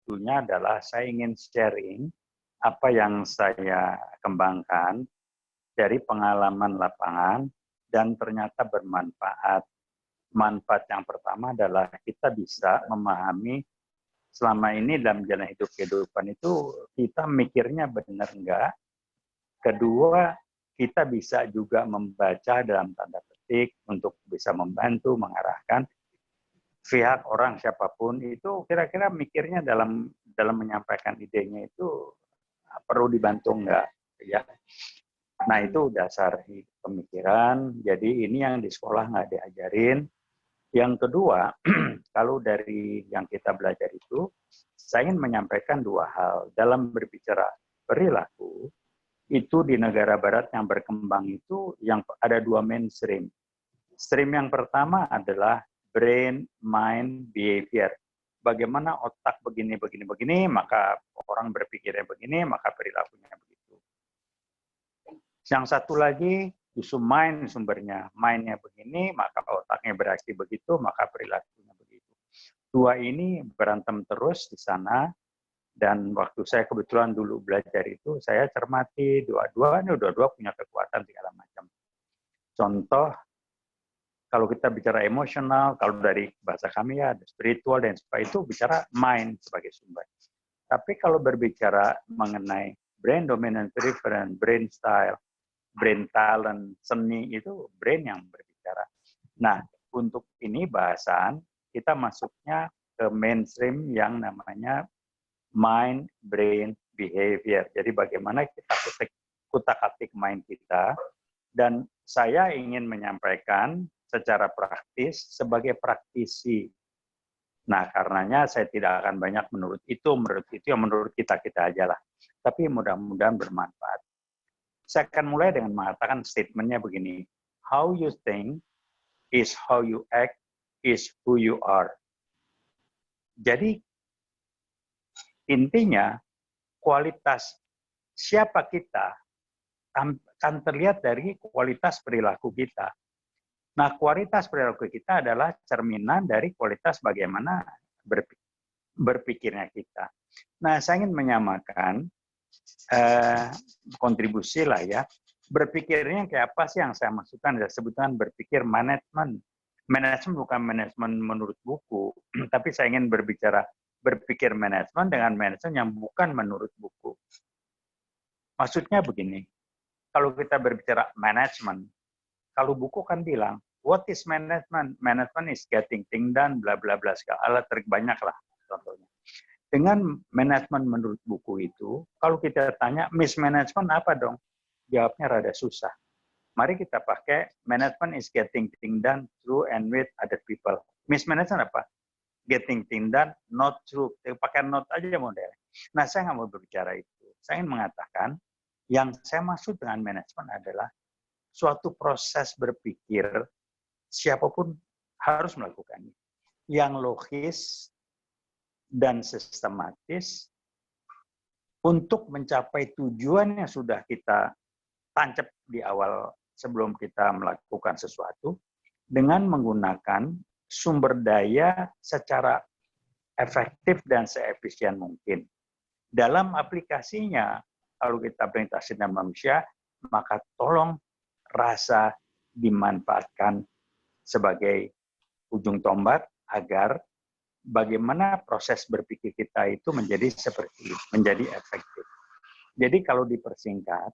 waktunya adalah saya ingin sharing apa yang saya kembangkan dari pengalaman lapangan dan ternyata bermanfaat. Manfaat yang pertama adalah kita bisa memahami selama ini dalam jalan hidup kehidupan itu kita mikirnya benar enggak. Kedua, kita bisa juga membaca dalam tanda petik untuk bisa membantu, mengarahkan pihak orang siapapun itu kira-kira mikirnya dalam menyampaikan idenya itu perlu dibantu enggak, ya. Nah, itu dasar pemikiran. Jadi ini yang di sekolah nggak diajarin. Yang kedua, kalau dari yang kita belajar itu, saya ingin menyampaikan dua hal. Dalam berbicara perilaku, itu di negara barat yang berkembang itu yang ada dua mainstream. Stream yang pertama adalah brain, mind, behavior. Bagaimana otak begini, maka orang berpikirnya begini, maka perilakunya begitu. Yang satu lagi, justru mind sumbernya. Mind-nya begini, maka otaknya bereaksi begitu, maka perilakunya begitu. Dua ini berantem terus di sana, dan waktu saya kebetulan dulu belajar itu, saya cermati dua-dua punya kekuatan segala macam. Contoh, kalau kita bicara emosional, kalau dari bahasa kami ya, ada spiritual dan sebagainya, itu bicara mind sebagai sumber. Tapi kalau berbicara mengenai brain dominant preference, brain style, brain talent, seni, itu brain yang berbicara. Nah, untuk ini bahasan, kita masuknya ke mainstream yang namanya mind, brain, behavior. Jadi bagaimana kita kutak-atik mind kita, dan saya ingin menyampaikan secara praktis sebagai praktisi. Nah, karenanya saya tidak akan banyak menurut itu yang menurut kita-kita aja lah. Tapi mudah-mudahan bermanfaat. Saya akan mulai dengan mengatakan statementnya begini. How you think is how you act is who you are. Jadi, intinya kualitas siapa kita akan terlihat dari kualitas perilaku kita. Nah, kualitas perilaku kita adalah cerminan dari kualitas bagaimana berpikirnya kita. Nah, saya ingin menyamakan kontribusi lah ya. Berpikirnya kayak apa sih yang saya maksudkan? Saya sebutkan berpikir manajemen. Manajemen bukan manajemen menurut buku, tapi saya ingin berpikir manajemen dengan manajemen yang bukan menurut buku. Maksudnya begini, kalau kita berbicara manajemen, kalau buku kan bilang, what is management? Management is getting things done, bla bla bla, segala banyak lah contohnya. Dengan manajemen menurut buku itu, kalau kita tanya mismanagement apa dong? Jawabnya rada susah. Mari kita pakai management is getting things done through and with other people. Mismanagement apa? Getting things done not through. Pakai not aja modelnya. Nah, saya nggak mau berbicara itu. Saya ingin mengatakan, yang saya maksud dengan manajemen adalah suatu proses berpikir, siapapun harus melakukannya. Yang logis dan sistematis untuk mencapai tujuan yang sudah kita tancap di awal sebelum kita melakukan sesuatu, dengan menggunakan sumber daya secara efektif dan seefisien mungkin. Dalam aplikasinya, kalau kita berinteraksi dengan manusia, maka tolong rasa dimanfaatkan sebagai ujung tombak agar bagaimana proses berpikir kita itu menjadi efektif. Jadi kalau dipersingkat,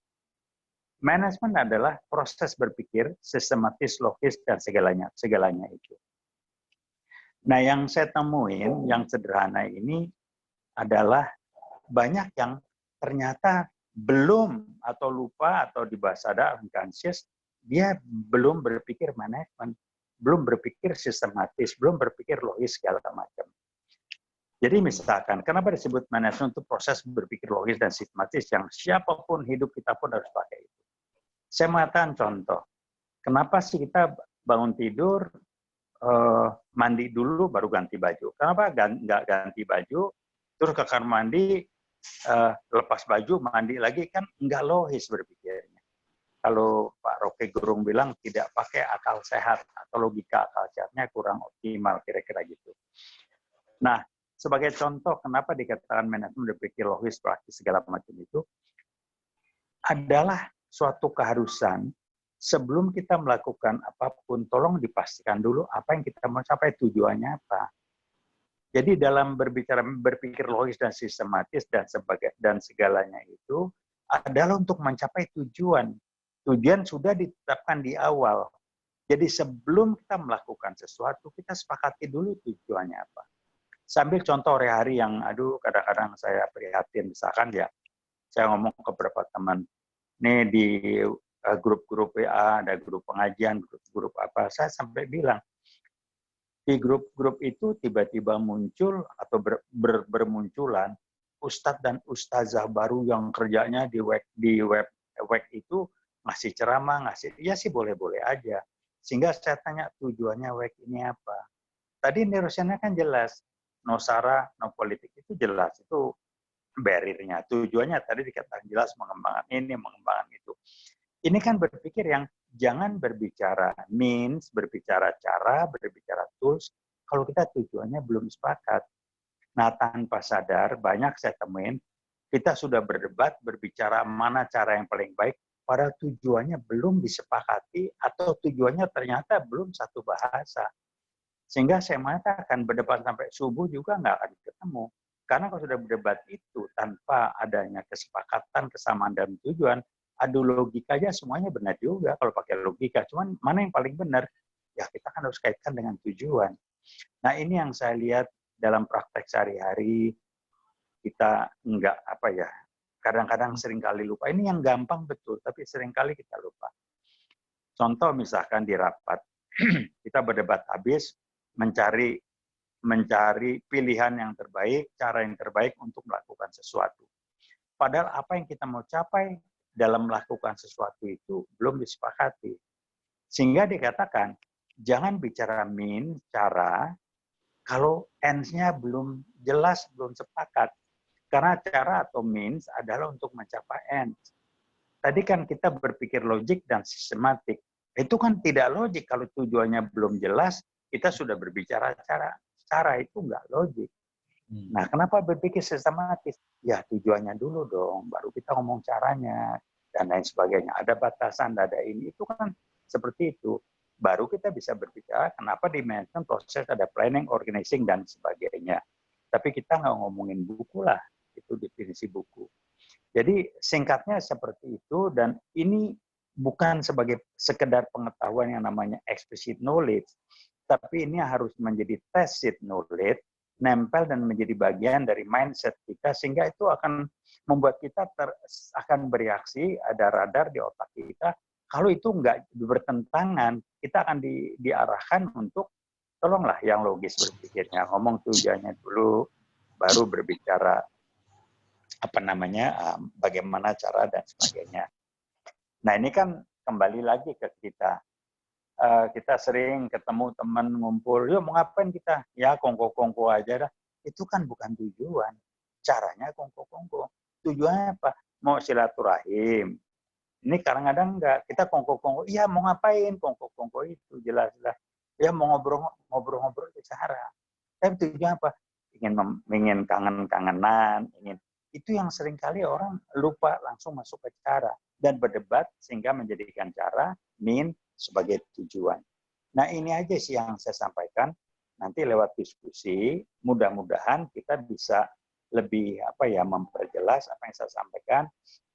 manajemen adalah proses berpikir sistematis, logis, dan segalanya itu. Nah, yang saya temuin yang sederhana ini adalah banyak yang ternyata belum atau lupa atau di bahasa ada unconscious, dia belum berpikir manajemen, belum berpikir sistematis, belum berpikir logis segala macam. Jadi misalkan, kenapa disebut manajemen itu proses berpikir logis dan sistematis yang siapapun hidup kita pun harus pakai itu. Saya mengatakan contoh, kenapa sih kita bangun tidur, mandi dulu baru ganti baju? Kenapa nggak ganti baju, terus ke kamar mandi, lepas baju, mandi lagi, kan nggak logis berpikirnya. Kalau Pak Rocky Gerung bilang tidak pakai akal sehat atau logika akal sehatnya kurang optimal, kira-kira gitu. Nah, Sebagai contoh, kenapa dikatakan manajemen berpikir logis, praktis, segala macam itu, adalah suatu keharusan sebelum kita melakukan apapun, tolong dipastikan dulu apa yang kita mau capai, tujuannya apa. Jadi dalam berpikir logis dan sistematis dan segalanya itu adalah untuk mencapai tujuan. Tujuan sudah ditetapkan di awal. Jadi sebelum kita melakukan sesuatu, kita sepakati dulu tujuannya apa. Sambil contoh hari-hari yang, kadang-kadang saya prihatin, misalkan ya, saya ngomong ke beberapa teman, nih di grup-grup WA, ada grup pengajian, grup apa, saya sampai bilang, di grup-grup itu tiba-tiba muncul atau bermunculan ustadz dan ustazah baru yang kerjanya di web itu ngasih ceramah, ya sih boleh-boleh aja. Sehingga saya tanya tujuannya web ini apa. Tadi nerusiannya kan jelas, no sara, no politik itu jelas, itu barrier-nya. Tujuannya tadi dikatakan jelas, mengembangkan ini, mengembangkan itu. Ini kan berpikir yang jangan berbicara means, berbicara cara, berbicara tools, kalau kita tujuannya belum sepakat. Nah, tanpa sadar, banyak saya temuin, kita sudah berdebat, berbicara mana cara yang paling baik, padahal tujuannya belum disepakati, atau tujuannya ternyata belum satu bahasa. Sehingga saya mengatakan berdebat sampai subuh juga nggak akan ketemu. Karena kalau sudah berdebat itu, tanpa adanya kesepakatan, kesamaan dan tujuan, adu logika aja semuanya benar juga kalau pakai logika. Cuman mana yang paling benar? Ya kita kan harus kaitkan dengan tujuan. Nah ini yang saya lihat dalam praktek sehari-hari, kita enggak kadang-kadang seringkali lupa. Ini yang gampang betul, tapi seringkali kita lupa. Contoh misalkan di rapat, kita berdebat habis, mencari pilihan yang terbaik, cara yang terbaik untuk melakukan sesuatu. Padahal apa yang kita mau capai dalam melakukan sesuatu itu belum disepakati. Sehingga dikatakan, jangan bicara mean, cara, kalau ends-nya belum jelas, belum sepakat. Karena cara atau means adalah untuk mencapai ends. Tadi kan kita berpikir logik dan sistematik. Itu kan tidak logik kalau tujuannya belum jelas, kita sudah berbicara cara. Cara itu nggak logik. Nah, kenapa berpikir sistematis? Ya tujuannya dulu dong, baru kita ngomong caranya dan lain sebagainya. Ada batasan, ada ini, itu kan seperti itu. Baru kita bisa berbicara kenapa di manajemen proses ada planning, organizing, dan sebagainya. Tapi kita nggak ngomongin buku lah, itu definisi buku. Jadi singkatnya seperti itu, dan ini bukan sebagai sekedar pengetahuan yang namanya explicit knowledge, tapi ini harus menjadi tacit knowledge, nempel dan menjadi bagian dari mindset kita, sehingga itu akan membuat kita akan bereaksi, ada radar di otak kita. Kalau itu nggak bertentangan, kita akan diarahkan untuk tolonglah yang logis berpikirnya, ngomong tujuannya dulu, baru berbicara bagaimana cara dan sebagainya. Nah ini kan kembali lagi ke kita. Kita sering ketemu teman ngumpul, yuk mau ngapain kita? Ya kongko-kongko aja dah. Itu kan bukan tujuan. Caranya kongko-kongko. Tujuannya apa? Mau silaturahim. Ini kadang-kadang enggak. Kita kongko-kongko, iya mau ngapain? Kongko-kongko itu jelas-jelas. Ya mau ngobrol-ngobrol bicara. Tapi tujuannya apa? Ingin kangen-kangenan, itu yang seringkali orang lupa langsung masuk ke cara dan berdebat sehingga menjadikan cara sebagai tujuan. Nah ini aja sih yang saya sampaikan. Nanti lewat diskusi, mudah-mudahan kita bisa lebih memperjelas apa yang saya sampaikan.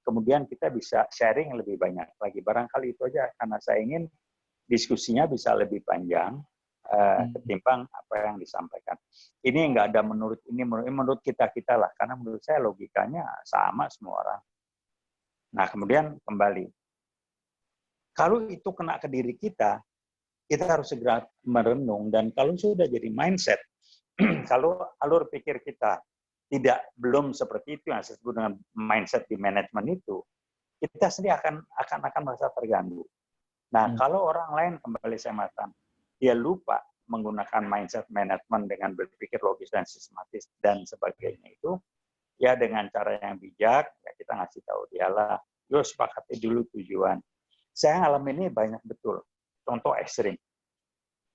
Kemudian kita bisa sharing lebih banyak lagi. Barangkali itu aja, karena saya ingin diskusinya bisa lebih panjang ketimbang apa yang disampaikan. Ini nggak ada menurut kita lah, karena menurut saya logikanya sama semua orang. Nah kemudian kembali, kalau itu kena ke diri kita harus segera merenung, dan kalau sudah jadi mindset, kalau alur pikir kita belum seperti itu yang saya sebut dengan mindset di manajemen itu, kita sendiri akan merasa terganggu. Nah, kalau orang lain, kembali saya mengatakan, dia lupa menggunakan mindset manajemen dengan berpikir logis dan sistematis dan sebagainya itu, ya dengan cara yang bijak, ya kita ngasih tahu dialah, yuk sepakati dulu tujuan. Saya ngalamin ini banyak betul. Contoh ekstrim.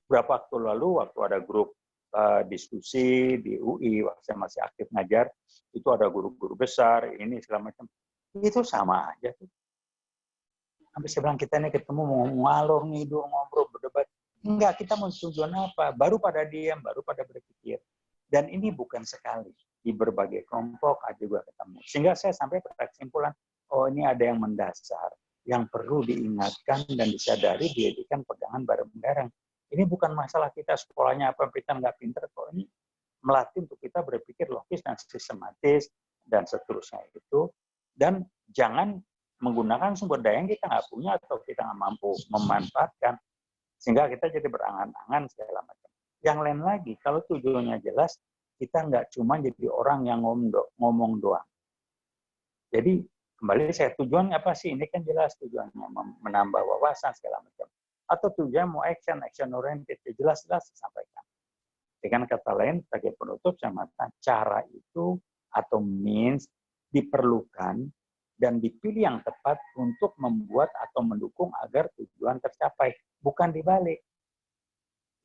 Beberapa waktu lalu, waktu ada grup diskusi di UI, waktu saya masih aktif ngajar, itu ada guru-guru besar, ini segala macam. Itu sama aja tuh. Sampai saya bilang, kita ini ketemu mau ngalor ngidul, ngobrol, berdebat. Enggak, kita mau tujuan apa? Baru pada diam, baru pada berpikir. Dan ini bukan sekali. Di berbagai kelompok ada juga ketemu. Sehingga saya sampai pada kesimpulan, oh ini ada yang mendasar, yang perlu diingatkan dan disadari, dijadikan pegangan bareng-bareng. Ini bukan masalah kita sekolahnya apa, kita nggak pinter. Kok ini melatih untuk kita berpikir logis dan sistematis, dan seterusnya itu. Dan jangan menggunakan sumber daya yang kita nggak punya atau kita nggak mampu memanfaatkan. Sehingga kita jadi berangan-angan segala macam. Yang lain lagi, kalau tujuannya jelas, kita nggak cuma jadi orang yang ngomong doang. Jadi, kembali saya, tujuan apa sih? Ini kan jelas tujuannya, menambah wawasan segala macam. Atau tujuan mau action oriented, jelas-jelas disampaikan. Dengan kata lain, sebagai penutup, saya mengatakan cara itu atau means diperlukan dan dipilih yang tepat untuk membuat atau mendukung agar tujuan tercapai, bukan dibalik.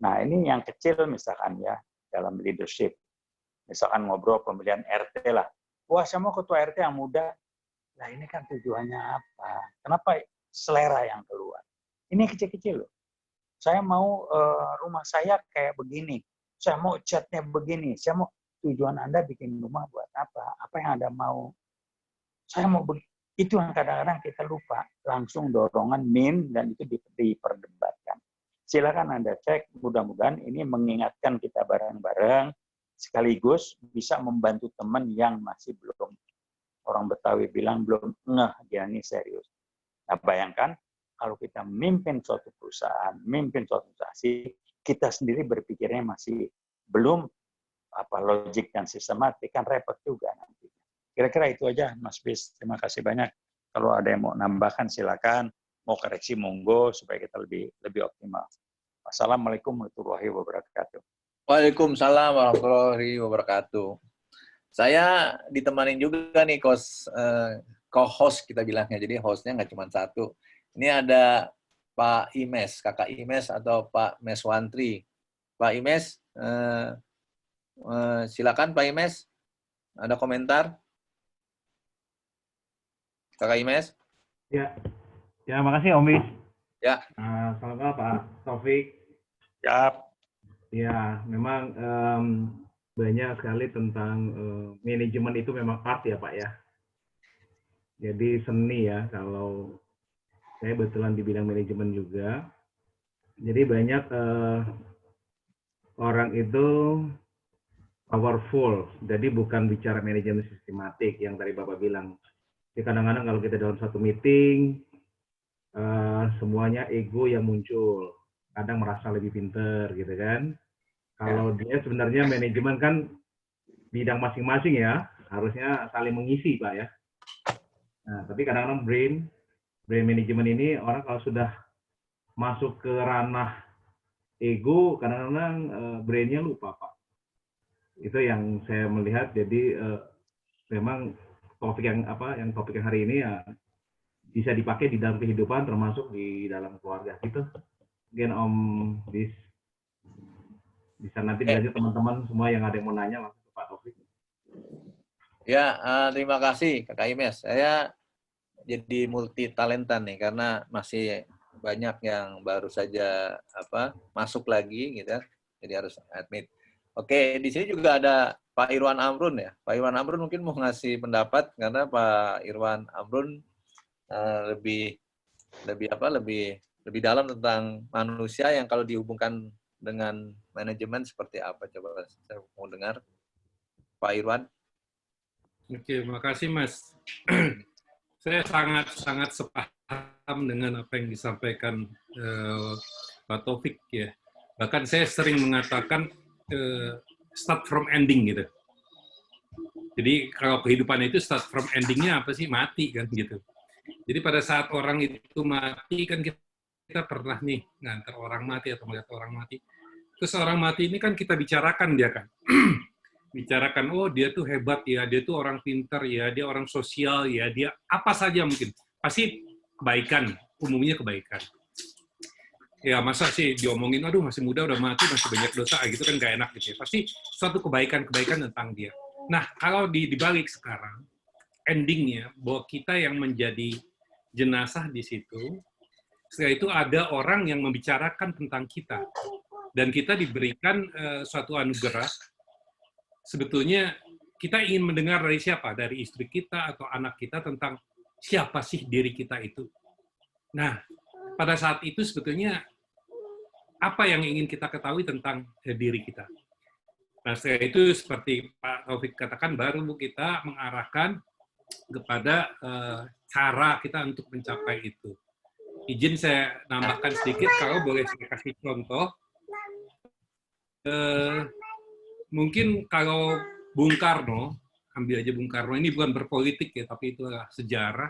Nah, ini yang kecil misalkan ya, dalam leadership. Misalkan ngobrol pemilihan RT lah. Wah, saya mau ketua RT yang muda. Nah, ini kan tujuannya apa? Kenapa selera yang keluar? Ini kecil-kecil loh. Saya mau rumah saya kayak begini. Saya mau catnya begini. Saya mau, tujuan Anda bikin rumah buat apa? Apa yang Anda mau? Saya mau itu yang kadang-kadang kita lupa. Langsung dorongan dan itu diperdebatkan. Silakan Anda cek, mudah-mudahan ini mengingatkan kita bareng-bareng, sekaligus bisa membantu teman yang masih belum, orang Betawi bilang belum ngeh, dia ini serius. Nah, bayangkan kalau kita memimpin suatu perusahaan, memimpin suatu organisasi, kita sendiri berpikirnya masih belum logik dan sistematik, kan repot juga nanti. Kira-kira itu aja, Mas Bis. Terima kasih banyak. Kalau ada yang mau nambahkan, silakan. Mau koreksi, monggo, supaya kita lebih optimal. Wassalamualaikum warahmatullahi wabarakatuh. Waalaikumsalam warahmatullahi wabarakatuh. Saya ditemani juga nih co-host kita bilangnya. Jadi hostnya nggak cuma satu. Ini ada Pak Imes, Kakak Imes atau Pak Meswantri. Pak Imes, silakan Pak Imes. Ada komentar? Kakak Imes? Ya, makasih Om Bis. Ya. Selamat malam Pak Taufik. Ya. Ya, memang banyak sekali tentang manajemen itu memang art ya Pak ya. Jadi seni ya, kalau saya betulan di bidang manajemen juga. Jadi banyak orang itu powerful, jadi bukan bicara manajemen sistematik yang tadi Bapak bilang. Jadi kadang-kadang kalau kita dalam satu meeting, semuanya ego yang muncul. Kadang merasa lebih pinter gitu kan. Kalau dia sebenarnya manajemen kan bidang masing-masing ya, harusnya saling mengisi Pak ya. Nah, tapi kadang-kadang brain management ini orang kalau sudah masuk ke ranah ego, kadang-kadang brainnya lupa Pak. Itu yang saya melihat. Jadi memang topik yang hari ini ya bisa dipakai di dalam kehidupan, termasuk di dalam keluarga gitu. Mungkin Om bisa nanti dilanjut teman-teman semua yang ada yang mau nanya langsung ke Pak Taufik. Ya, terima kasih Kakak Imes. Saya jadi multi talenta nih karena masih banyak yang baru saja masuk lagi gitu. Jadi harus admit. Oke, di sini juga ada Pak Irwan Amrun ya. Pak Irwan Amrun mungkin mau ngasih pendapat karena Pak Irwan Amrun lebih dalam tentang manusia yang kalau dihubungkan dengan manajemen seperti apa. Coba saya mau dengar Pak Irwan. Oke, makasih Mas. Saya sangat sepaham dengan apa yang disampaikan Pak Taufik ya. Bahkan saya sering mengatakan start from ending gitu. Jadi kalau kehidupan itu start from endingnya apa sih? Mati kan gitu. Jadi pada saat orang itu mati kan kita pernah nih ngantar orang mati atau melihat orang mati. Terus orang mati ini kan kita bicarakan dia kan. Bicarakan, oh dia tuh hebat ya, dia tuh orang pintar ya, dia orang sosial ya, dia apa saja mungkin. Pasti kebaikan, umumnya kebaikan. ya masa sih diomongin, aduh masih muda udah mati, masih banyak dosa, gitu kan nggak enak gitu ya. Pasti suatu kebaikan-kebaikan tentang dia. Nah, kalau dibalik sekarang, endingnya bahwa kita yang menjadi jenazah di situ, setelah itu ada orang yang membicarakan tentang kita. Dan kita diberikan suatu anugerah, sebetulnya kita ingin mendengar dari siapa? Dari istri kita atau anak kita tentang siapa sih diri kita itu. Nah, pada saat itu sebetulnya apa yang ingin kita ketahui tentang diri kita. Nah, setelah itu seperti Pak Taufik katakan, baru kita mengarahkan kepada cara kita untuk mencapai itu. Izin saya nambahkan sedikit, kalau boleh saya kasih contoh. Mungkin kalau Bung Karno, ambil aja Bung Karno, ini bukan berpolitik ya, tapi itu adalah sejarah.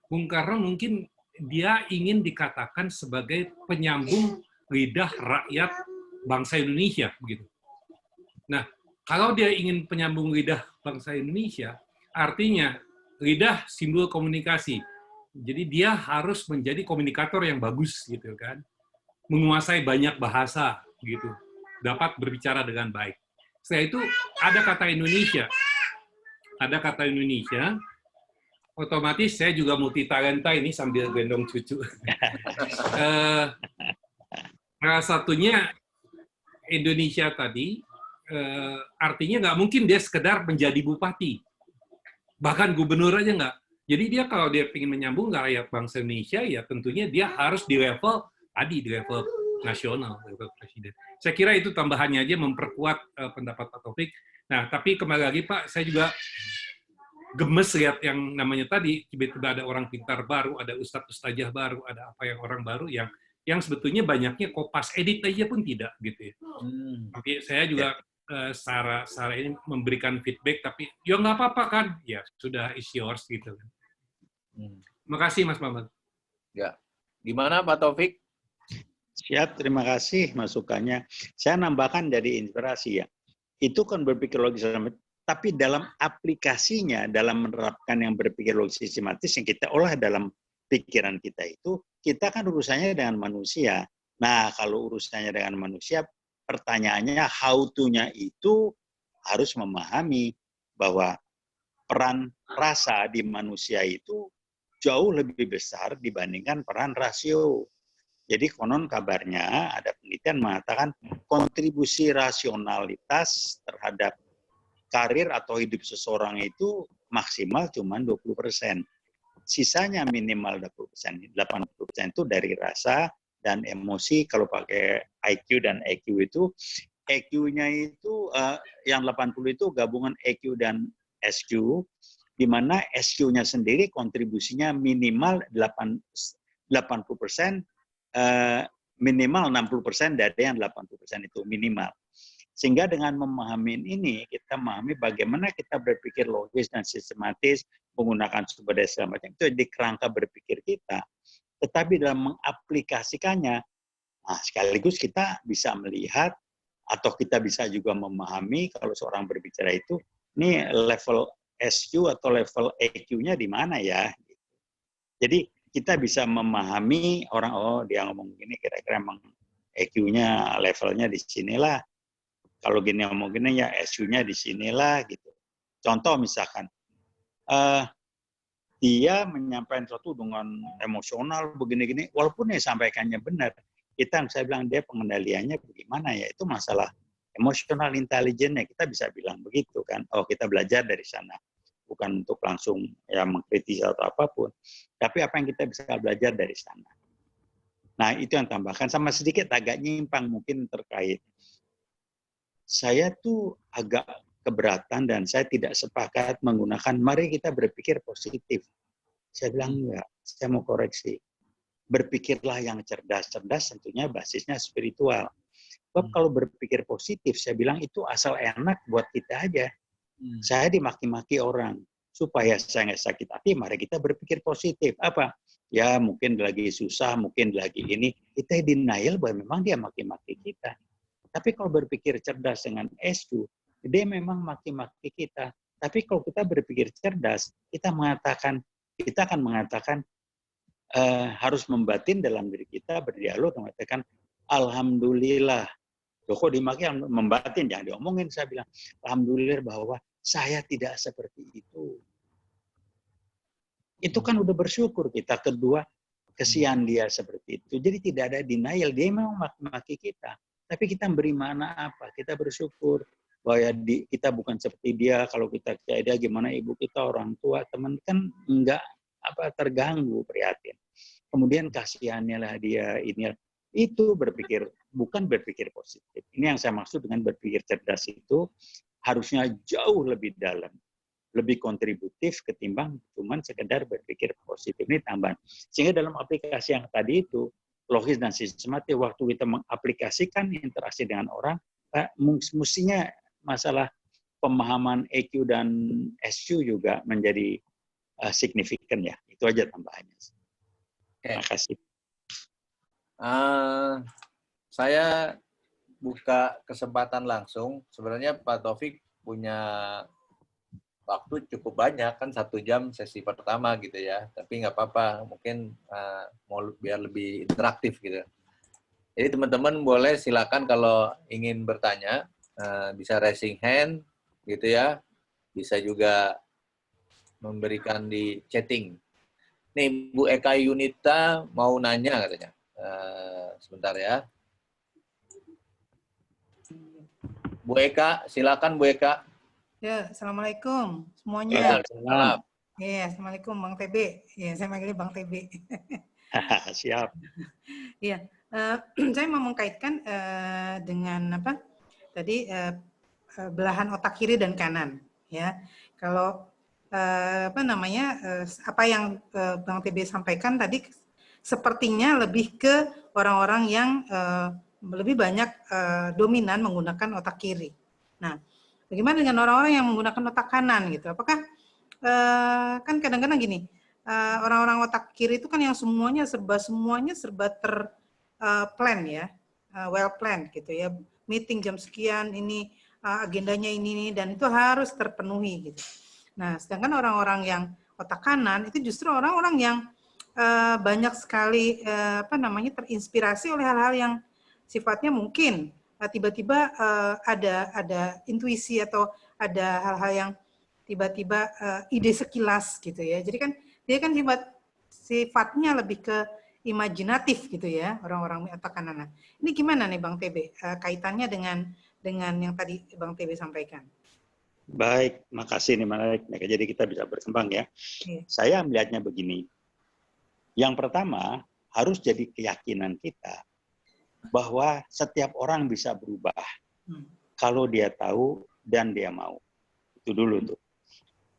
Bung Karno mungkin dia ingin dikatakan sebagai penyambung lidah rakyat bangsa Indonesia, begitu. Nah, kalau dia ingin penyambung lidah bangsa Indonesia, artinya lidah simbol komunikasi. Jadi dia harus menjadi komunikator yang bagus, gitu kan, menguasai banyak bahasa, gitu, dapat berbicara dengan baik. Setelah itu ada kata Indonesia, otomatis saya juga multi talenta ini sambil gendong cucu. Salah satunya Indonesia tadi, artinya nggak mungkin dia sekedar menjadi bupati, bahkan gubernur aja nggak. Jadi dia kalau dia ingin menyambung rakyat bangsa Indonesia, ya tentunya dia harus di level tadi, di level nasional, level presiden. Saya kira itu tambahannya aja memperkuat pendapat Pak Taufik. Nah, tapi kembali lagi Pak, saya juga gemes lihat yang namanya tadi, tiba-tiba ada orang pintar baru, ada ustadz-ustazah baru, ada apa yang orang baru yang sebetulnya banyaknya kopas edit aja pun tidak gitu ya. Tapi saya juga secara ini memberikan feedback, tapi ya nggak apa-apa kan, ya sudah is yours gitu kan. Terima kasih Mas Maman. Ya, gimana Pak Taufik? Siap, terima kasih masukannya. Saya nambahkan dari inspirasi ya. Itu kan berpikir logis, tapi dalam aplikasinya, dalam menerapkan yang berpikir logis sistematis yang kita olah dalam pikiran kita itu, kita kan urusannya dengan manusia. Nah, kalau urusannya dengan manusia, pertanyaannya how to-nya itu harus memahami bahwa peran rasa di manusia itu jauh lebih besar dibandingkan peran rasio. Jadi konon kabarnya ada penelitian mengatakan kontribusi rasionalitas terhadap karir atau hidup seseorang itu maksimal cuma 20%. Sisanya minimal 20%. 80% itu dari rasa dan emosi. Kalau pakai IQ dan EQ itu, EQ-nya itu yang 80 itu gabungan EQ dan SQ, di mana SQ-nya sendiri kontribusinya minimal 80%, minimal 60% dari yang 80% itu minimal. Sehingga dengan memahami ini, kita memahami bagaimana kita berpikir logis dan sistematis, menggunakan sumber daya segala macam. Itu di kerangka berpikir kita. Tetapi dalam mengaplikasikannya, nah sekaligus kita bisa melihat, atau kita bisa juga memahami kalau seorang berbicara itu, ini level SQ atau level EQ-nya di mana ya. Jadi kita bisa memahami orang, oh dia ngomong gini, kira-kira emang EQ-nya levelnya di sinilah. Kalau gini ngomong gini ya SQ-nya di sinilah gitu. Contoh misalkan, dia menyampaikan sesuatu dengan emosional begini-gini, walaupun yang sampaikannya benar, kita saya bilang dia pengendaliannya bagaimana ya, itu masalah emosional intelijennya, kita bisa bilang begitu kan. Oh kita belajar dari sana, bukan untuk langsung ya mengkritisi atau apapun, tapi apa yang kita bisa belajar dari sana. Nah itu yang tambahkan, sama sedikit agak nyimpang mungkin terkait. Saya tuh agak keberatan dan saya tidak sepakat menggunakan mari kita berpikir positif. Saya bilang enggak, saya mau koreksi. Berpikirlah yang cerdas-cerdas tentunya basisnya spiritual. Sebab kalau berpikir positif, saya bilang itu asal enak buat kita aja. Saya dimaki-maki orang, supaya saya nggak sakit hati, mari kita berpikir positif. Apa? Ya mungkin lagi susah, mungkin lagi ini, kita denial bahwa memang dia maki-maki kita. Tapi kalau berpikir cerdas dengan SQ, dia memang maki-maki kita. Tapi kalau kita berpikir cerdas, kita akan mengatakan harus membatin dalam diri kita, berdialog, mengatakan alhamdulillah. Loh, kok dimaki membatin, jangan diomongin. Saya bilang alhamdulillah bahwa saya tidak seperti itu. Itu kan udah bersyukur kita. Kedua, kesian dia seperti itu. Jadi tidak ada denial. Dia memang maki kita. Tapi kita beri mana apa? Kita bersyukur bahwa kita bukan seperti dia. Kalau kita kayak dia, gimana ibu kita, orang tua, teman, kan enggak terganggu, prihatin. Kemudian kasihannya lah dia ini. Itu berpikir, bukan berpikir positif. Ini yang saya maksud dengan berpikir cerdas itu harusnya jauh lebih dalam, lebih kontributif ketimbang cuman sekedar berpikir positif. Ini tambahan. Sehingga dalam aplikasi yang tadi itu, logis dan sistematis, waktu kita mengaplikasikan interaksi dengan orang, mestinya masalah pemahaman EQ dan SQ juga menjadi signifikan ya. Itu aja tambahannya. Terima kasih. Saya buka kesempatan langsung. Sebenarnya Pak Taufik punya waktu cukup banyak, kan 1 jam sesi pertama gitu ya. Tapi nggak apa-apa, mungkin mau biar lebih interaktif gitu. Jadi teman-teman boleh silakan kalau ingin bertanya, bisa raising hand gitu ya. Bisa juga memberikan di chatting. Nih Bu Eka Yunita mau nanya katanya. Sebentar ya. Bu Eka, silakan Bu Eka. Ya, assalamualaikum semuanya. Waalaikumsalam. Ya, assalamualaikum Bang TB. Ya, saya manggilnya Bang TB. Siap. Iya, saya mau mengkaitkan dengan apa tadi belahan otak kiri dan kanan. Ya, kalau apa yang Bang TB sampaikan tadi sepertinya lebih ke orang-orang yang lebih banyak dominan menggunakan otak kiri. Nah, bagaimana dengan orang-orang yang menggunakan otak kanan gitu? Apakah kan kadang-kadang gini, orang-orang otak kiri itu kan yang semuanya serba plan ya, well planned gitu ya. Meeting jam sekian ini agendanya ini dan itu harus terpenuhi gitu. Nah, sedangkan orang-orang yang otak kanan itu justru orang-orang yang banyak sekali terinspirasi oleh hal-hal yang sifatnya mungkin tiba-tiba ada intuisi atau ada hal-hal yang tiba-tiba ide sekilas gitu ya. Jadi kan dia kan sifatnya lebih ke imajinatif gitu ya, orang-orang otak kanan. Ini gimana nih Bang TB kaitannya dengan yang tadi Bang TB sampaikan? Baik, makasih nih Malek. Jadi kita bisa berkembang ya. Iya. Saya melihatnya begini. Yang pertama, harus jadi keyakinan kita bahwa setiap orang bisa berubah kalau dia tahu dan dia mau. Itu dulu tuh.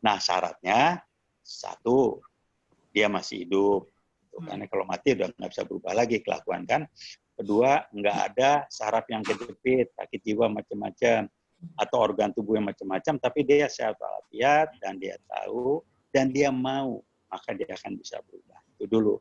Nah, syaratnya satu, dia masih hidup. Karena kalau mati udah nggak bisa berubah lagi kelakuan kan. Kedua, nggak ada saraf yang kejepit, sakit jiwa macam-macam, atau organ tubuh yang macam-macam, tapi dia sehat walafiat dan dia tahu dan dia mau, maka dia akan bisa berubah. Itu dulu.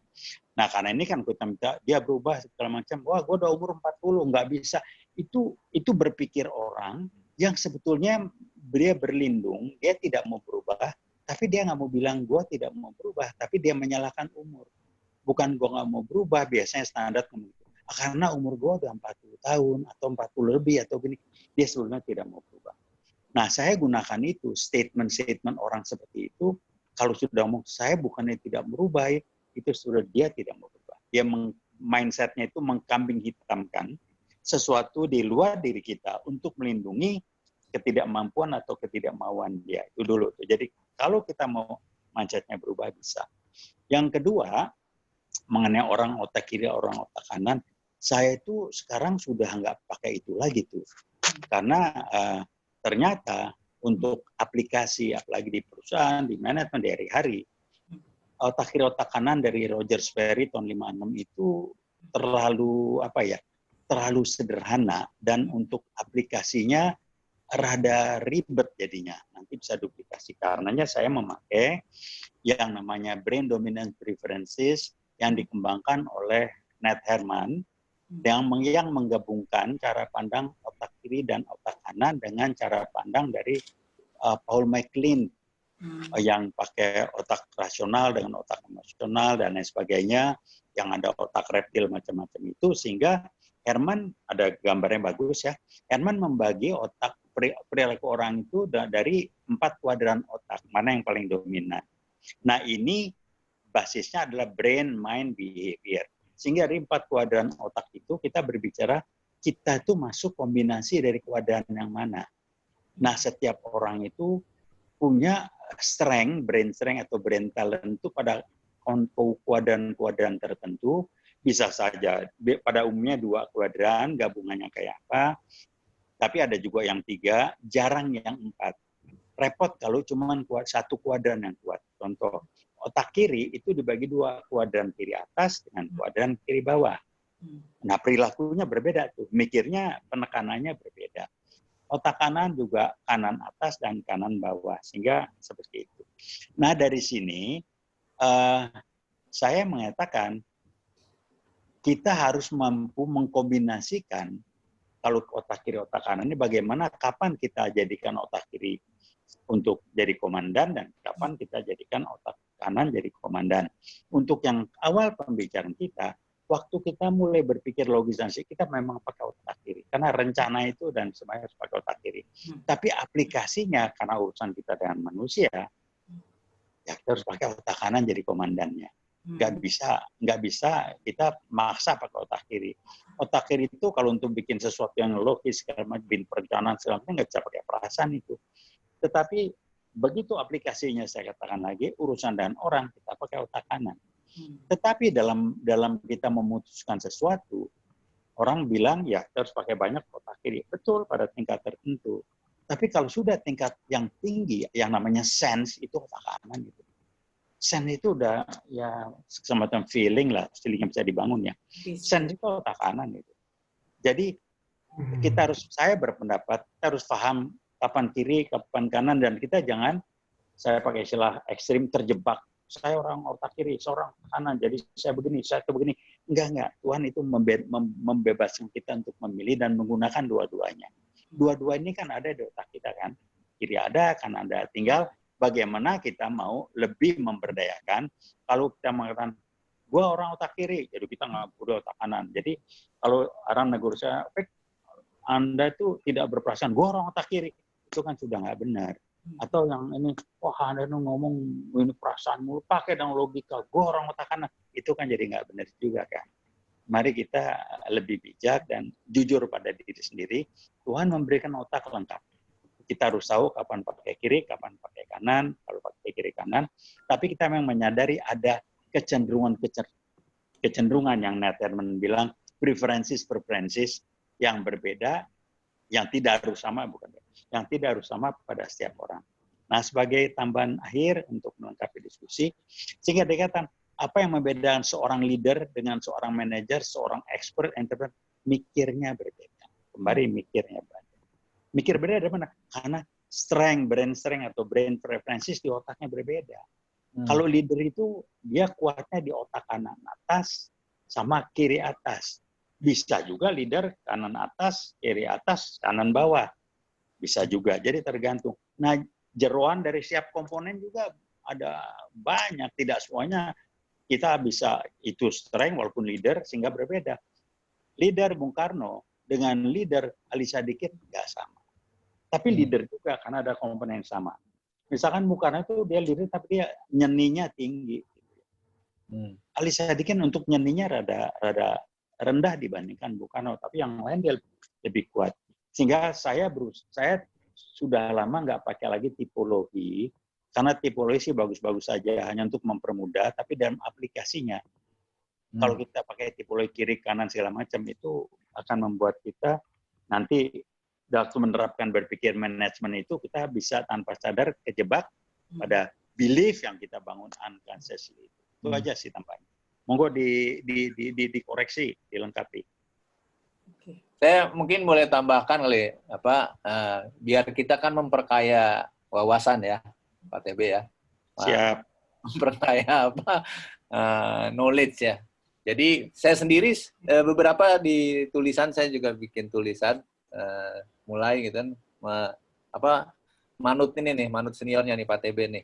Nah, karena ini kan kita minta dia berubah segala macam. Wah, gue udah umur 40, nggak bisa. Itu berpikir orang yang sebetulnya dia berlindung, dia tidak mau berubah, tapi dia nggak mau bilang gue tidak mau berubah, tapi dia menyalahkan umur. Bukan gue nggak mau berubah, biasanya standar karena umur gue udah 40 tahun atau 40 lebih atau gini, dia sebetulnya tidak mau berubah. Nah, saya gunakan itu, statement-statement orang seperti itu, kalau sudah ngomong, saya bukannya tidak merubah, itu sudah dia tidak mau berubah. Dia mindset-nya itu mengkambing hitamkan sesuatu di luar diri kita untuk melindungi ketidakmampuan atau ketidakmauan dia. Itu dulu. Jadi kalau kita mau mindset-nya berubah bisa. Yang kedua, mengenai orang otak kiri, orang otak kanan, saya itu sekarang sudah nggak pakai itu lagi tuh. Karena ternyata untuk aplikasi, apalagi di perusahaan, di manajemen, di hari-hari, otak kiri, otak kanan dari Roger Sperry tahun 56 itu terlalu sederhana dan untuk aplikasinya rada ribet jadinya. Nanti bisa duplikasi. Karenanya saya memakai yang namanya Brain Dominant Preferences yang dikembangkan oleh Nat Herman yang menggabungkan cara pandang otak kiri dan otak kanan dengan cara pandang dari Paul MacLean yang pakai otak rasional dengan otak emosional dan lain sebagainya, yang ada otak reptil macam-macam itu, sehingga Herman, ada gambarnya bagus ya, Herman membagi otak perilaku orang itu dari 4 kuadran otak, mana yang paling dominan. Nah ini basisnya adalah brain, mind, behavior. Sehingga dari 4 kuadran otak itu kita berbicara, kita itu masuk kombinasi dari kuadran yang mana. Nah setiap orang itu punya strength, brain strength atau brain talent itu pada kuadran-kuadran tertentu, bisa saja pada umumnya 2 kuadran, gabungannya kayak apa, tapi ada juga yang 3, jarang yang 4. Repot kalau cuma 1 kuadran yang kuat. Contoh, otak kiri itu dibagi 2, kuadran kiri atas dengan kuadran kiri bawah. Nah perilakunya berbeda tuh, mikirnya penekanannya berbeda. Otak kanan juga kanan atas dan kanan bawah, sehingga seperti itu. Nah dari sini saya mengatakan kita harus mampu mengkombinasikan kalau otak kiri otak kanan ini bagaimana, kapan kita jadikan otak kiri untuk jadi komandan dan kapan kita jadikan otak kanan jadi komandan. Untuk yang awal pembicaraan kita, waktu kita mulai berpikir logis dan kita memang pakai otak kiri karena rencana itu dan semuanya harus pakai otak kiri. Tapi aplikasinya karena urusan kita dengan manusia, ya kita harus pakai otak kanan jadi komandannya. Nggak bisa kita maksa pakai otak kiri. Otak kiri itu kalau untuk bikin sesuatu yang logis, bikin perencanaan segala macam nggak bisa pakai perasaan itu. Tetapi begitu aplikasinya, saya katakan lagi, urusan dengan orang kita pakai otak kanan. Tetapi dalam kita memutuskan sesuatu, orang bilang ya harus pakai banyak otak kiri. Betul pada tingkat tertentu. Tapi kalau sudah tingkat yang tinggi, yang namanya sense, itu otak kanan gitu. Sense itu udah ya semacam feeling lah, feeling yang bisa dibangun ya. Sense itu otak kanan gitu. Jadi saya berpendapat kita harus paham kapan kiri, kapan kanan, dan kita jangan, saya pakai istilah ekstrim, terjebak. Saya orang otak kiri, seorang kanan, jadi saya begini, saya itu begini. Enggak. Tuhan itu membebaskan kita untuk memilih dan menggunakan dua-duanya. Dua-dua ini kan ada di otak kita kan. Kiri ada, kanan ada. Tinggal bagaimana kita mau lebih memberdayakan. Kalau kita mengatakan, gue orang otak kiri, jadi kita nggak perlu otak kanan. Jadi kalau orang negur saya, Anda itu tidak berperasaan, gue orang otak kiri. Itu kan sudah nggak benar. Atau yang ini, wah Anda ngomong ini perasaanmu, pakai dong logika, gue orang otak kanan. Itu kan jadi nggak benar juga kan. Mari kita lebih bijak dan jujur pada diri sendiri. Tuhan memberikan otak lengkap. Kita harus tahu kapan pakai kiri, kapan pakai kanan, kalau pakai kiri kanan. Tapi kita memang menyadari ada kecenderungan yang Nathan bilang, preferences yang berbeda, yang tidak harus sama, yang tidak harus sama pada setiap orang. Nah, sebagai tambahan akhir untuk melengkapi diskusi, sehingga dikatakan apa yang membedakan seorang leader dengan seorang manajer, seorang expert, entrepreneur, mikirnya berbeda. Kembali mikirnya berbeda. Mikir beda dari mana? Karena brain strength atau brain preferences di otaknya berbeda. Kalau leader itu dia kuatnya di otak kanan atas sama kiri atas. Bisa juga leader kanan atas, kiri atas, kanan bawah. Bisa juga. Jadi tergantung. Nah, jeroan dari setiap komponen juga ada banyak. Tidak semuanya kita bisa itu strength walaupun leader sehingga berbeda. Leader Bung Karno dengan leader Ali Sadikin nggak sama. Tapi leader juga karena ada komponen yang sama. Misalkan Bung Karno itu dia leader tapi dia nyeninya tinggi. Ali Sadikin untuk nyeninya rada rendah dibandingkan Bung Karno, tapi yang lain dia lebih kuat. Sehingga saya sudah lama nggak pakai lagi tipologi, karena tipologi sih bagus-bagus saja hanya untuk mempermudah, tapi dalam aplikasinya kalau kita pakai tipologi kiri kanan segala macam itu akan membuat kita nanti waktu menerapkan berpikir manajemen itu kita bisa tanpa sadar kejebak pada belief yang kita bangun unconsciously. Itu aja sih tambahnya. Monggo dikoreksi, dilengkapi. Saya mungkin boleh tambahkan kali biar kita kan memperkaya wawasan ya, Pak TB ya. Siap. Memperkaya knowledge ya. Jadi saya sendiri beberapa di tulisan saya juga bikin tulisan mulai gitu kan manut ini nih, manut seniornya nih Pak TB nih.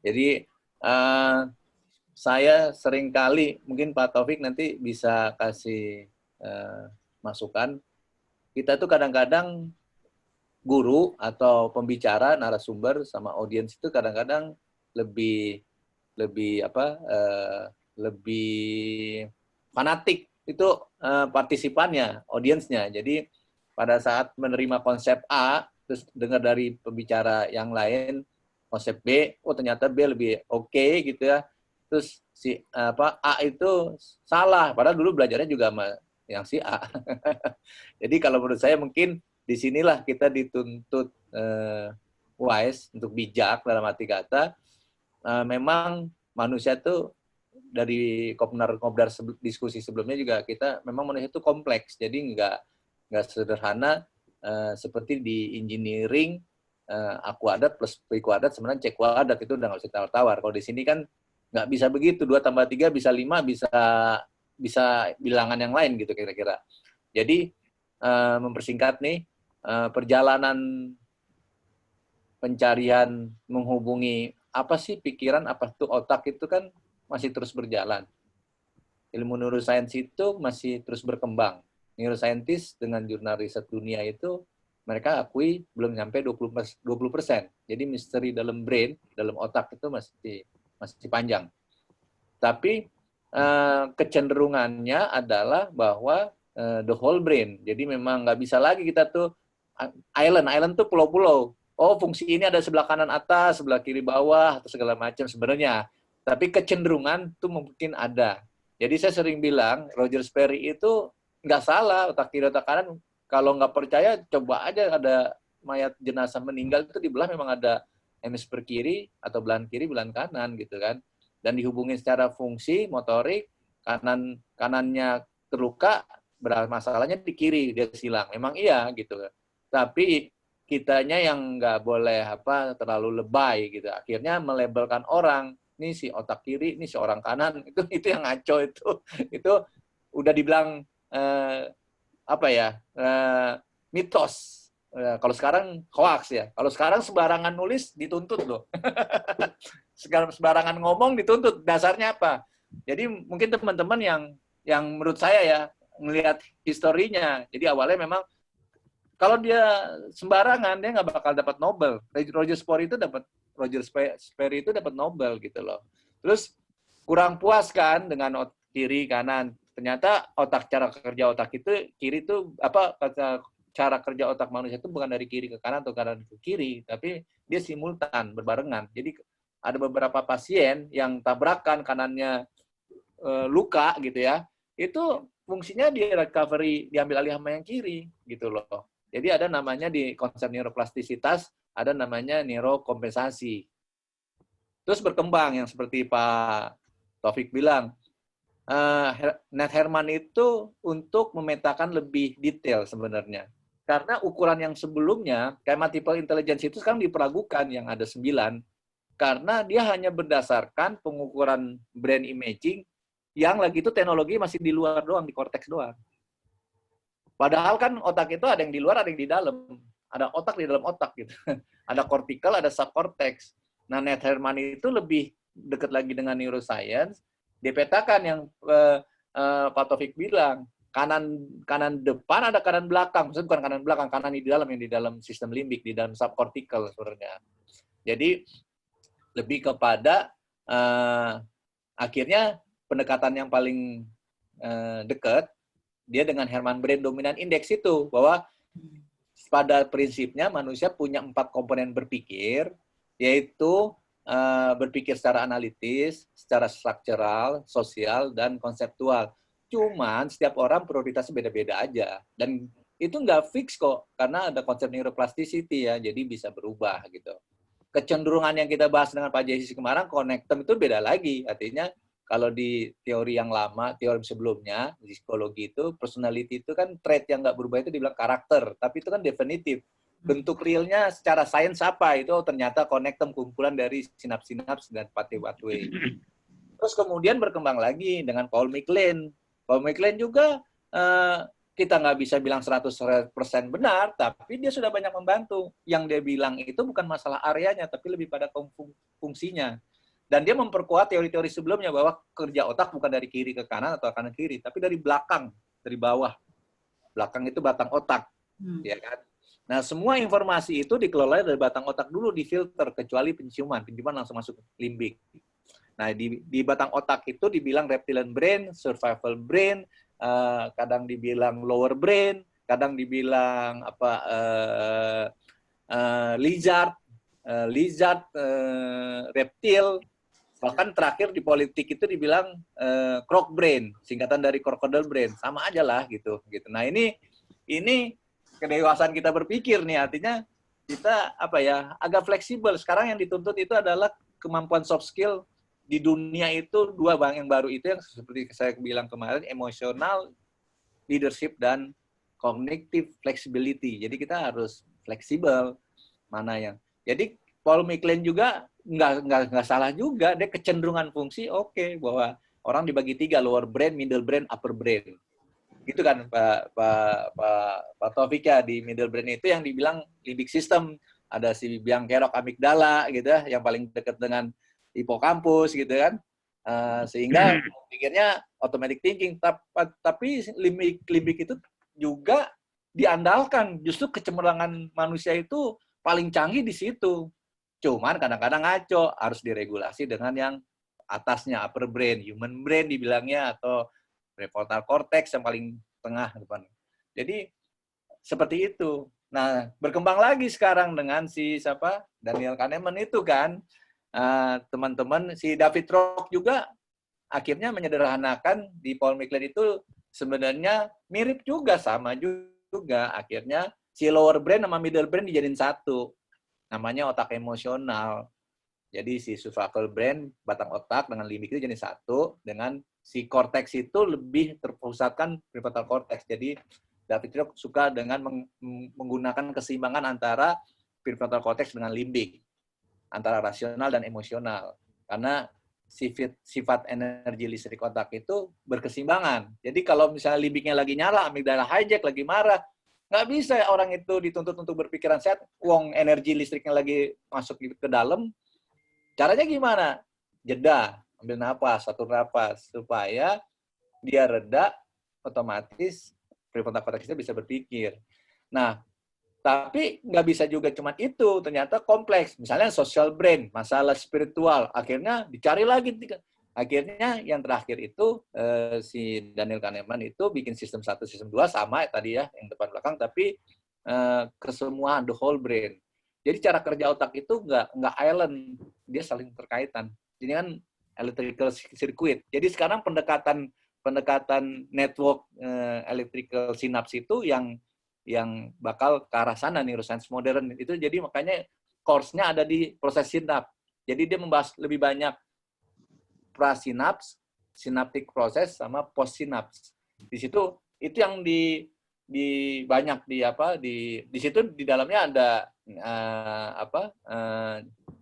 Jadi saya sering kali, mungkin Pak Taufik nanti bisa kasih masukan. Kita tuh kadang-kadang guru atau pembicara, narasumber sama audiens itu kadang-kadang lebih fanatik itu partisipannya, audiensnya. Jadi pada saat menerima konsep A, terus dengar dari pembicara yang lain konsep B, oh ternyata B lebih oke gitu ya. Terus si A itu salah, padahal dulu belajarnya juga sama yang si A. Jadi kalau menurut saya mungkin disinilah kita dituntut wise, untuk bijak dalam arti kata. Memang manusia itu dari kopdar diskusi sebelumnya juga kita memang manusia itu kompleks, jadi nggak sederhana seperti di engineering A kuadrat plus B kuadrat sebenarnya C kuadrat itu udah nggak bisa tawar-tawar. Kalau di sini kan nggak bisa begitu, 2 tambah 3 bisa 5, bisa bilangan yang lain gitu kira-kira. Jadi mempersingkat nih, perjalanan pencarian menghubungi apa sih pikiran, apa tuh otak itu kan masih terus berjalan. Ilmu neuroscience itu masih terus berkembang. Neuroscientist dengan jurnal riset dunia itu mereka akui belum sampai 20%. Jadi misteri dalam brain, dalam otak itu masih panjang. Tapi kecenderungannya adalah bahwa the whole brain. Jadi memang nggak bisa lagi kita tuh island tuh pulau-pulau. Oh, fungsi ini ada sebelah kanan atas, sebelah kiri bawah, atau segala macam sebenarnya. Tapi kecenderungan tuh mungkin ada. Jadi saya sering bilang, Roger Sperry itu nggak salah, otak kiri, otak kanan. Kalau nggak percaya, coba aja ada mayat jenazah meninggal itu dibelah memang ada hemisfer kiri, atau belahan kiri, belahan kanan gitu kan. Dan dihubungin secara fungsi, motorik, kanannya terluka, masalahnya di kiri, dia silang. Memang iya gitu. Tapi kitanya yang nggak boleh terlalu lebay gitu. Akhirnya melabelkan orang, ini si otak kiri, ini si orang kanan, itu yang ngaco itu udah dibilang mitos. Kalau sekarang hoax ya. Kalau sekarang sembarangan nulis dituntut loh. Sekarang sembarangan ngomong dituntut. Dasarnya apa? Jadi mungkin teman-teman yang menurut saya ya melihat historinya. Jadi awalnya memang kalau dia sembarangan dia nggak bakal dapat Nobel. Roger Sperry itu dapat Nobel gitu loh. Terus kurang puas kan dengan kiri kanan. Ternyata cara kerja otak itu kiri itu cara kerja otak manusia itu bukan dari kiri ke kanan atau kanan ke kiri, tapi dia simultan berbarengan. Jadi ada beberapa pasien yang tabrakan kanannya luka gitu ya. Itu fungsinya di recovery diambil alih sama yang kiri gitu loh. Jadi ada namanya di konsep neuroplastisitas, ada namanya neurokompensasi. Terus berkembang yang seperti Pak Taufik bilang, Nat Herman itu untuk memetakan lebih detail sebenarnya. Karena ukuran yang sebelumnya, kayak multiple intelligence itu sekarang diperagukan yang ada 9, karena dia hanya berdasarkan pengukuran brain imaging, yang lagi itu teknologi masih di luar doang, di korteks doang. Padahal kan otak itu ada yang di luar, ada yang di dalam. Ada otak di dalam otak gitu. Ada cortical, ada subcortex. Nah, Nat Herman itu lebih dekat lagi dengan neuroscience. Dipetakan yang Pak Taufik bilang, kanan depan ada kanan belakang. Maksudnya bukan kanan belakang, kanan di dalam, yang di dalam sistem limbik, di dalam subcortical sebenarnya. Jadi lebih kepada akhirnya pendekatan yang paling dekat dia dengan Herman Brain Dominant Index itu, bahwa pada prinsipnya manusia punya 4 komponen berpikir, yaitu berpikir secara analitis, secara struktural, sosial, dan konseptual. Cuman setiap orang prioritasnya beda-beda aja. Dan itu nggak fix kok, karena ada konsep neuroplasticity ya, jadi bisa berubah gitu. Kecenderungan yang kita bahas dengan Pak Jesse kemarin, connectum itu beda lagi. Artinya, kalau di teori yang lama, teori sebelumnya, di psikologi itu, personality itu kan trait yang nggak berubah itu dibilang karakter. Tapi itu kan definitif. Bentuk realnya secara sains apa? Itu ternyata connectum, kumpulan dari sinaps-sinaps dan pathway. Terus kemudian berkembang lagi dengan Paul MacLean. Paul MacLean juga kita nggak bisa bilang 100% benar, tapi dia sudah banyak membantu. Yang dia bilang itu bukan masalah areanya, tapi lebih pada fungsinya. Dan dia memperkuat teori-teori sebelumnya bahwa kerja otak bukan dari kiri ke kanan atau kanan kiri, tapi dari belakang, dari bawah. Belakang itu batang otak, ya kan? Nah, semua informasi itu dikelola dari batang otak dulu, difilter, kecuali penciuman. Penciuman langsung masuk limbik. Nah, di batang otak itu dibilang reptilian brain, survival brain, kadang dibilang lower brain, kadang dibilang lizard, reptil, bahkan terakhir di politik itu dibilang croc brain, singkatan dari crocodile brain, sama aja lah gitu. Nah ini kedewasaan kita berpikir nih, artinya kita agak fleksibel. Sekarang yang dituntut itu adalah kemampuan soft skill. Di dunia itu dua yang baru itu yang seperti saya bilang kemarin, emosional leadership dan cognitive flexibility. Jadi kita harus fleksibel mana yang. Jadi Paul MacLean juga nggak salah juga, dia kecenderungan fungsi bahwa orang dibagi 3, lower brain, middle brain, upper brain. Gitu kan Pak Taufik ya, di middle brain itu yang dibilang limbic system, ada si biang kerok amigdala gitu ya, yang paling dekat dengan hipokampus gitu kan, sehingga pikirnya automatic thinking, tapi limbic itu juga diandalkan, justru kecemerlangan manusia itu paling canggih di situ, cuman kadang-kadang ngaco, harus diregulasi dengan yang atasnya, upper brain, human brain dibilangnya, atau prefrontal cortex yang paling tengah depan. Jadi seperti itu. Nah, berkembang lagi sekarang dengan si Daniel Kahneman itu kan, teman-teman, si David Rock juga akhirnya menyederhanakan di Paul MacLean itu sebenarnya mirip juga, sama juga. Akhirnya si lower brain sama middle brain dijadiin satu. Namanya otak emosional. Jadi si survival brain, batang otak dengan limbik itu jadi satu, dengan si cortex itu lebih terpusatkan prefrontal cortex. Jadi David Rock suka dengan menggunakan keseimbangan antara prefrontal cortex dengan limbik, antara rasional dan emosional. Karena sifat energi listrik otak itu berkeseimbangan. Jadi kalau misalnya limbiknya lagi nyala, amigdala hijack, lagi marah, nggak bisa orang itu dituntut untuk berpikiran sehat, wong energi listriknya lagi masuk ke dalam. Caranya gimana? Jeda, ambil napas, satu napas, supaya dia reda, otomatis prefrontal cortex bisa berpikir. Nah, tapi nggak bisa juga cuma itu, ternyata kompleks. Misalnya social brain, masalah spiritual, akhirnya dicari lagi. Akhirnya yang terakhir itu si Daniel Kahneman itu bikin sistem 1, sistem 2 sama tadi ya, yang depan belakang, tapi kesemuaan, the whole brain. Jadi cara kerja otak itu nggak island, dia saling terkaitan. Jadi kan electrical circuit. Jadi sekarang pendekatan network electrical synapse itu yang bakal ke arah sana, neuroscience modern itu. Jadi makanya course-nya ada di proses sinaps. Jadi dia membahas lebih banyak prasinaps, synaptic process, sama postsinaps. Di situ itu yang banyak di situ di dalamnya ada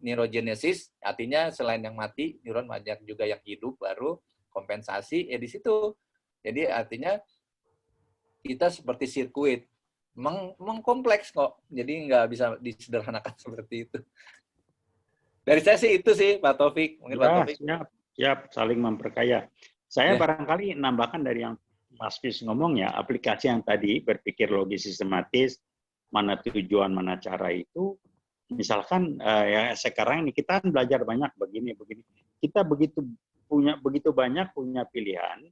neurogenesis, artinya selain yang mati, neuron banyak juga yang hidup baru, kompensasi di situ. Jadi artinya kita seperti sirkuit. Memang kompleks kok, jadi nggak bisa disederhanakan seperti itu. Dari saya sih itu sih, Pak Taufik. Mungkin Pak Taufik. Siap, saling memperkaya. Saya barangkali nambahkan dari yang Mas Fis ngomong ya, aplikasi yang tadi berpikir logis sistematis, mana tujuan, mana cara itu. Misalkan ya sekarang ini kita belajar banyak begini. Kita begitu banyak punya pilihan.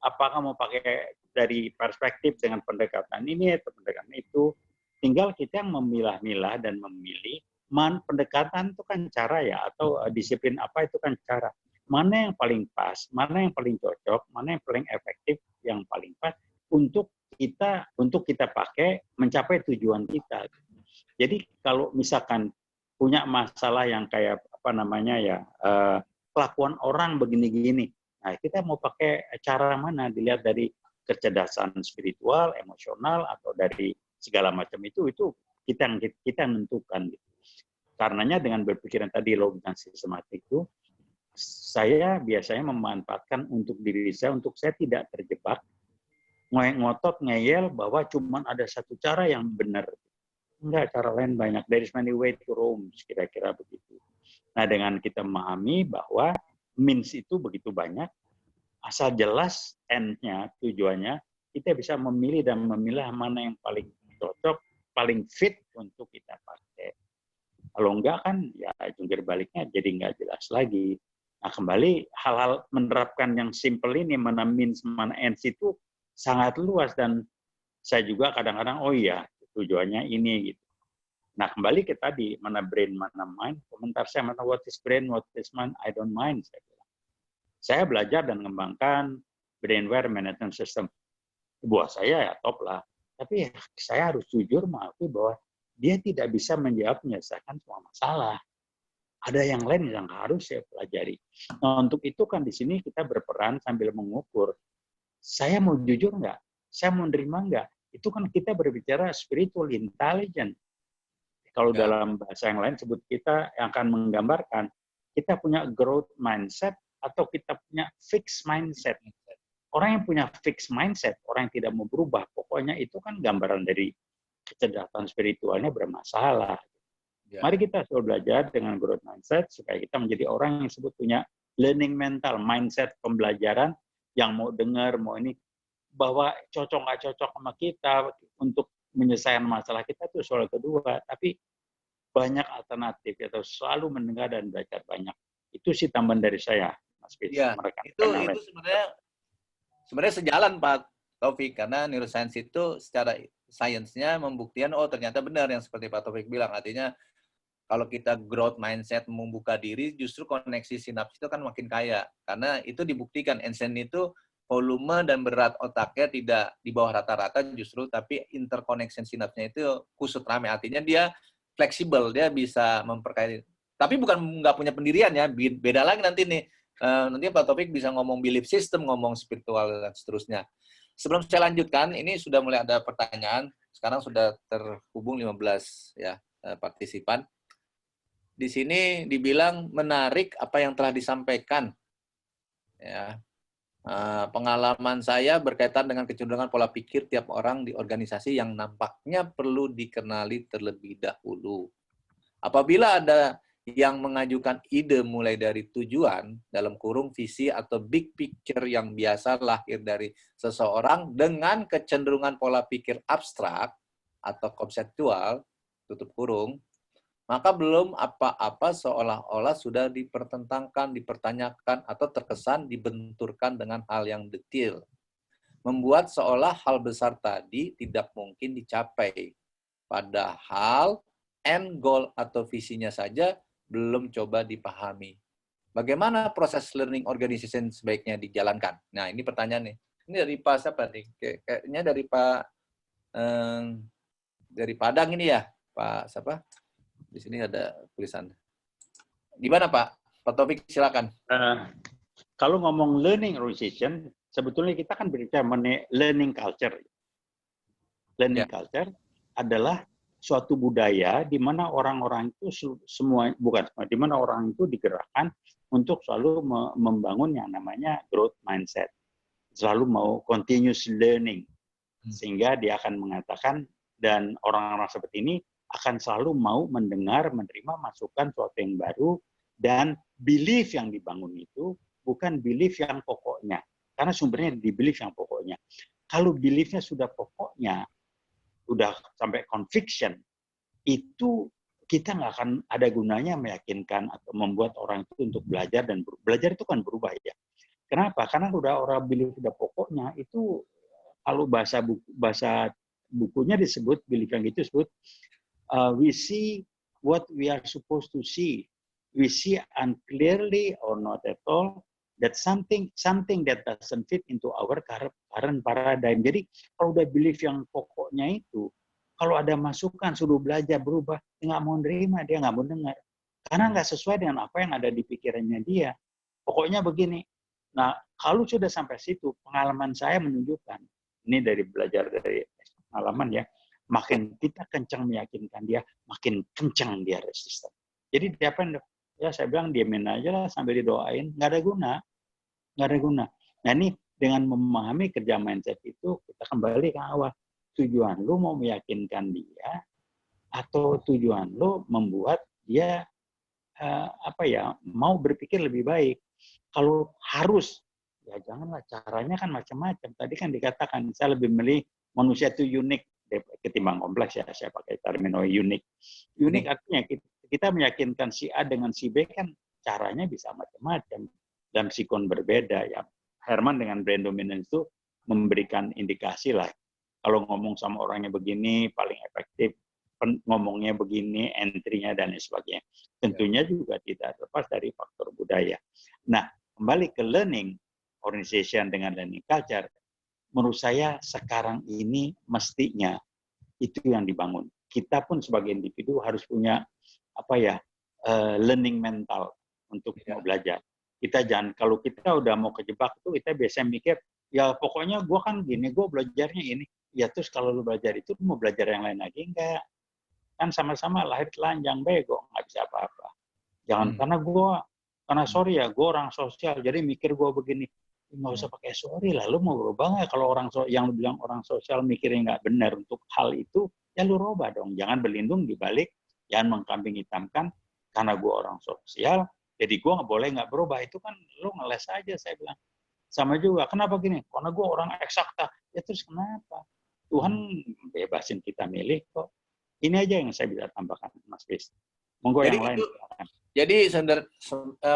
Apakah mau pakai dari perspektif dengan pendekatan ini atau pendekatan itu, tinggal kita yang memilah-milah dan memilih pendekatan itu kan cara ya, atau disiplin apa itu kan cara. Mana yang paling pas, mana yang paling cocok, mana yang paling efektif, yang paling pas untuk kita pakai mencapai tujuan kita. Jadi kalau misalkan punya masalah yang kayak kelakuan orang begini-gini, nah kita mau pakai cara mana, dilihat dari kecerdasan spiritual, emosional, atau dari segala macam itu kita menentukan. Karenanya dengan berpikiran tadi logis dan sistematik itu, saya biasanya memanfaatkan untuk diri saya, untuk saya tidak terjebak ngotot ngeyel bahwa cuma ada satu cara yang benar. Enggak, cara lain banyak. There is many way to Rome, kira-kira begitu. Nah, dengan kita memahami bahwa means itu begitu banyak, asal jelas end-nya, tujuannya, kita bisa memilih dan memilah mana yang paling cocok, paling fit untuk kita pakai. Kalau enggak kan, ya jungkir baliknya jadi enggak jelas lagi. Nah, kembali hal-hal menerapkan yang simple ini, mana means, mana ends itu sangat luas, dan saya juga kadang-kadang, oh iya, tujuannya ini gitu. Nah, kembali ke tadi, mana brain, mana mind. Komentar saya, mana what is brain, what is mind, I don't mind. Saya belajar dan mengembangkan brainware management system. Buat saya ya top lah. Tapi saya harus jujur mengakui bahwa dia tidak bisa menyelesaikan semua masalah. Ada yang lain yang harus saya pelajari. Nah, untuk itu kan di sini kita berperan sambil mengukur. Saya mau jujur nggak? Saya mau nerima nggak? Itu kan kita berbicara spiritual intelligence. Kalau dalam bahasa yang lain sebut kita yang akan menggambarkan, kita punya growth mindset atau kita punya fixed mindset. Orang yang punya fixed mindset, orang yang tidak mau berubah, pokoknya itu kan gambaran dari kecerdasan spiritualnya bermasalah. Ya. Mari kita selalu belajar dengan growth mindset supaya kita menjadi orang yang disebut punya learning mental, mindset pembelajaran yang mau dengar, mau ini, bahwa cocok nggak cocok sama kita untuk menyelesaikan masalah kita itu soal kedua, tapi banyak alternatif atau selalu mendengar dan belajar banyak. Itu sih tambahan dari saya, Mas Fitz. Ya, itu sebenarnya sejalan Pak Taufik, karena neuroscience itu secara sainsnya membuktikan oh ternyata benar yang seperti Pak Taufik bilang, artinya kalau kita growth mindset membuka diri, justru koneksi sinaps itu kan makin kaya, karena itu dibuktikan Einstein itu volume dan berat otaknya tidak di bawah rata-rata justru, tapi interconnection sinapsnya itu kusut rame. Artinya dia fleksibel, dia bisa memperkaya. Tapi bukan nggak punya pendirian ya, beda lagi nanti nih. Nanti Pak Taufik bisa ngomong belief system, ngomong spiritual, dan seterusnya. Sebelum saya lanjutkan, ini sudah mulai ada pertanyaan. Sekarang sudah terhubung 15 ya partisipan. Di sini dibilang menarik apa yang telah disampaikan. Ya. Pengalaman saya berkaitan dengan kecenderungan pola pikir tiap orang di organisasi yang nampaknya perlu dikenali terlebih dahulu. Apabila ada yang mengajukan ide mulai dari tujuan, dalam kurung visi atau big picture yang biasa lahir dari seseorang dengan kecenderungan pola pikir abstrak atau konseptual, tutup kurung, maka belum apa-apa seolah-olah sudah dipertentangkan, dipertanyakan, atau terkesan dibenturkan dengan hal yang detail. Membuat seolah hal besar tadi tidak mungkin dicapai. Padahal end goal atau visinya saja belum coba dipahami. Bagaimana proses learning organization sebaiknya dijalankan? Nah, ini pertanyaan nih. Ini dari Pak siapa nih? Kayaknya dari Padang ini ya, Pak siapa? Di sini ada tulisan. Gimana Pak? Pak Taufik silakan. Kalau ngomong learning organization, sebetulnya kita kan berbicara mengenai learning culture. Learning culture adalah suatu budaya di mana orang-orang itu semua, bukan semua, di mana orang itu digerakkan untuk selalu membangun yang namanya growth mindset. Selalu mau continuous learning. Sehingga dia akan mengatakan, dan orang-orang seperti ini akan selalu mau mendengar, menerima masukan sesuatu yang baru, dan belief yang dibangun itu bukan belief yang pokoknya. Karena sumbernya di belief yang pokoknya. Kalau beliefnya sudah pokoknya, sudah sampai conviction, itu kita nggak akan ada gunanya meyakinkan atau membuat orang itu untuk belajar, dan belajar itu kan berubah ya. Kenapa? Karena udah orang belief sudah pokoknya, itu kalau bahasa bukunya disebut, belief yang itu disebut, we see what we are supposed to see. We see unclearly or not at all that something that doesn't fit into our current paradigm. Jadi kalau udah belief yang pokoknya itu, kalau ada masukan, suruh belajar, berubah, dia nggak mau nerima, dia nggak mau dengar. Karena nggak sesuai dengan apa yang ada di pikirannya dia. Pokoknya begini. Nah, kalau sudah sampai situ, pengalaman saya menunjukkan, ini dari belajar dari pengalaman ya, makin kita kencang meyakinkan dia, makin kencang dia resisten. Jadi dia apa? Ya saya bilang diamin aja lah sambil didoain, nggak ada guna. Nah ini dengan memahami kerja mindset itu, kita kembali ke awal. Tujuan lu mau meyakinkan dia, atau tujuan lu membuat dia mau berpikir lebih baik. Kalau harus, ya janganlah, caranya kan macam-macam. Tadi kan dikatakan, saya lebih milih manusia itu unik ketimbang kompleks ya, saya pakai terminologi unik. Unik artinya kita meyakinkan si A dengan si B kan caranya bisa macam-macam dan sikon berbeda ya. Herman dengan brand dominance itu memberikan indikasi lah. Kalau ngomong sama orangnya begini paling efektif, ngomongnya begini, entry-nya dan sebagainya. Tentunya juga tidak lepas dari faktor budaya. Nah, kembali ke learning organization dengan learning culture, menurut saya sekarang ini mestinya itu yang dibangun. Kita pun sebagai individu harus punya learning mental untuk mau belajar. Kita jangan, kalau kita udah mau kejebak itu, kita biasanya mikir, ya pokoknya gue kan gini, gue belajarnya ini. Ya terus kalau lu belajar itu, lu mau belajar yang lain lagi enggak? Kan sama-sama lahir telanjang, bego, nggak bisa apa-apa. Jangan karena sorry ya, gue orang sosial, jadi mikir gue begini. Nggak usah pakai sorry lah, lu mau berubah nggak? Kalau yang lu bilang orang sosial mikirnya nggak benar untuk hal itu, ya lu rubah dong. Jangan berlindung di balik, jangan mengkambing hitamkan, karena gue orang sosial, jadi gue nggak berubah. Itu kan lu ngeles aja, saya bilang. Sama juga, kenapa gini? Karena gue orang eksakta. Ya terus kenapa? Tuhan bebasin kita milih kok. Ini aja yang saya bisa tambahkan, Mas Bis. Monggo yang lain. Jadi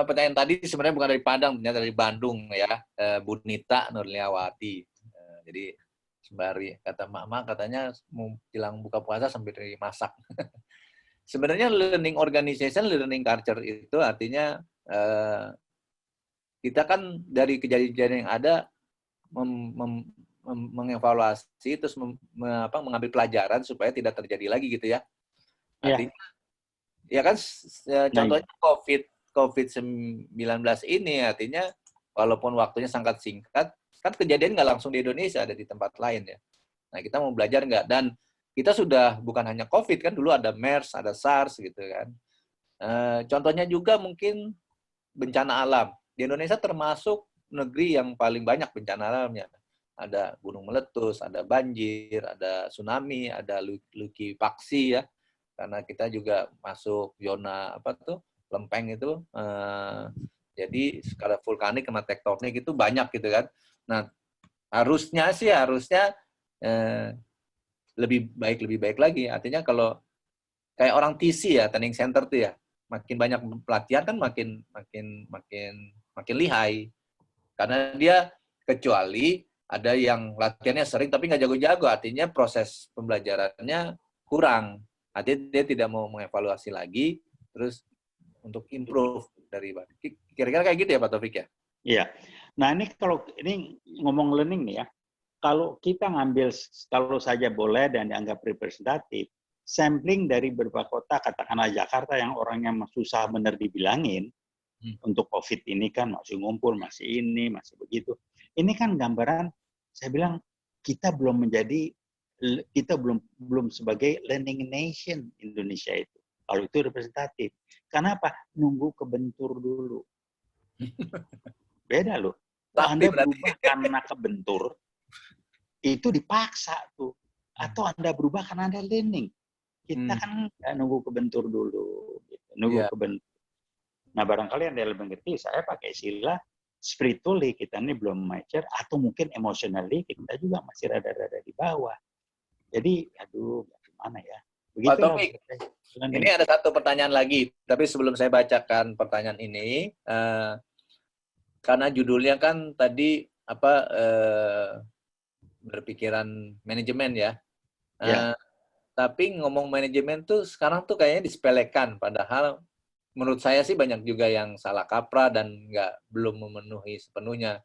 pertanyaan tadi sebenarnya bukan dari Padang, ternyata dari Bandung ya, Bu Nita Nurliawati. Jadi sembari kata Mak katanya mau bilang buka puasa sambil masak. Sebenarnya learning organization, learning culture itu artinya kita kan dari kejadian yang ada mengevaluasi terus mengambil pelajaran supaya tidak terjadi lagi gitu ya. Artinya ya kan contohnya COVID-19 ini artinya walaupun waktunya sangat singkat, kan kejadian nggak langsung di Indonesia, ada di tempat lain ya. Nah, kita mau belajar nggak? Dan kita sudah bukan hanya COVID, kan dulu ada MERS, ada SARS gitu kan. Contohnya juga mungkin bencana alam. Di Indonesia termasuk negeri yang paling banyak bencana alamnya. Ada gunung meletus, ada banjir, ada tsunami, ada likuifaksi ya. Karena kita juga masuk zona lempeng itu, jadi skala vulkanik sama tektonik itu banyak gitu kan. Nah harusnya lebih baik lagi. Artinya kalau kayak orang TC ya, training center tuh ya, makin banyak pelatihan kan makin lihai. Karena dia kecuali ada yang latihannya sering tapi nggak jago-jago, artinya proses pembelajarannya kurang. Artinya dia tidak mau mengevaluasi lagi, terus untuk improve dari kira-kira kayak gitu ya Pak Taufik ya? Iya. Nah ini ngomong learning nih ya, kalau kita ngambil, kalau saja boleh dan dianggap representatif, sampling dari beberapa kota, katakanlah Jakarta yang orangnya susah benar dibilangin, untuk COVID ini kan masih ngumpul, masih ini, masih begitu. Ini kan gambaran, saya bilang kita belum sebagai learning nation Indonesia itu. Kalau itu representatif. Kenapa? Nunggu kebentur dulu. Beda loh. Kalau Anda berubah karena kebentur, itu dipaksa tuh. Atau Anda berubah karena Anda learning. Kita kan nunggu kebentur dulu. Gitu. Nunggu kebentur. Nah, barangkali Anda lebih ngerti, saya pakai istilah spiritually, kita ini belum mature, atau mungkin emotionally, kita juga masih rada-rada di bawah. Jadi, aduh, gimana ya? Pak Taufik, ini ada satu pertanyaan lagi, tapi sebelum saya bacakan pertanyaan ini, karena judulnya kan tadi berpikiran manajemen ya. Tapi ngomong manajemen tuh sekarang tuh kayaknya disepelekan, padahal menurut saya sih banyak juga yang salah kaprah dan belum memenuhi sepenuhnya.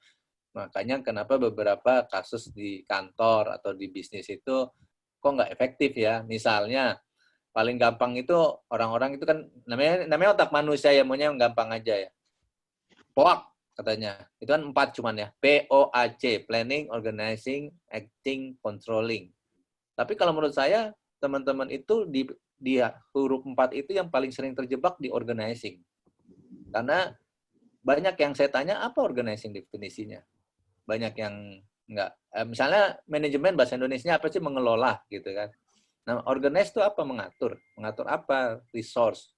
Makanya kenapa beberapa kasus di kantor atau di bisnis itu kok nggak efektif ya. Misalnya paling gampang itu orang-orang itu kan namanya otak manusia ya, maunya yang gampang aja ya. POAC katanya. Itu kan 4 cuman ya. POAC, planning, organizing, acting, controlling. Tapi kalau menurut saya teman-teman itu di huruf 4 itu yang paling sering terjebak di organizing. Karena banyak yang saya tanya, apa organizing definisinya? banyak yang enggak. Misalnya manajemen bahasa Indonesia apa sih? Mengelola gitu kan. Nah, organize itu apa? Mengatur. Mengatur apa? Resource.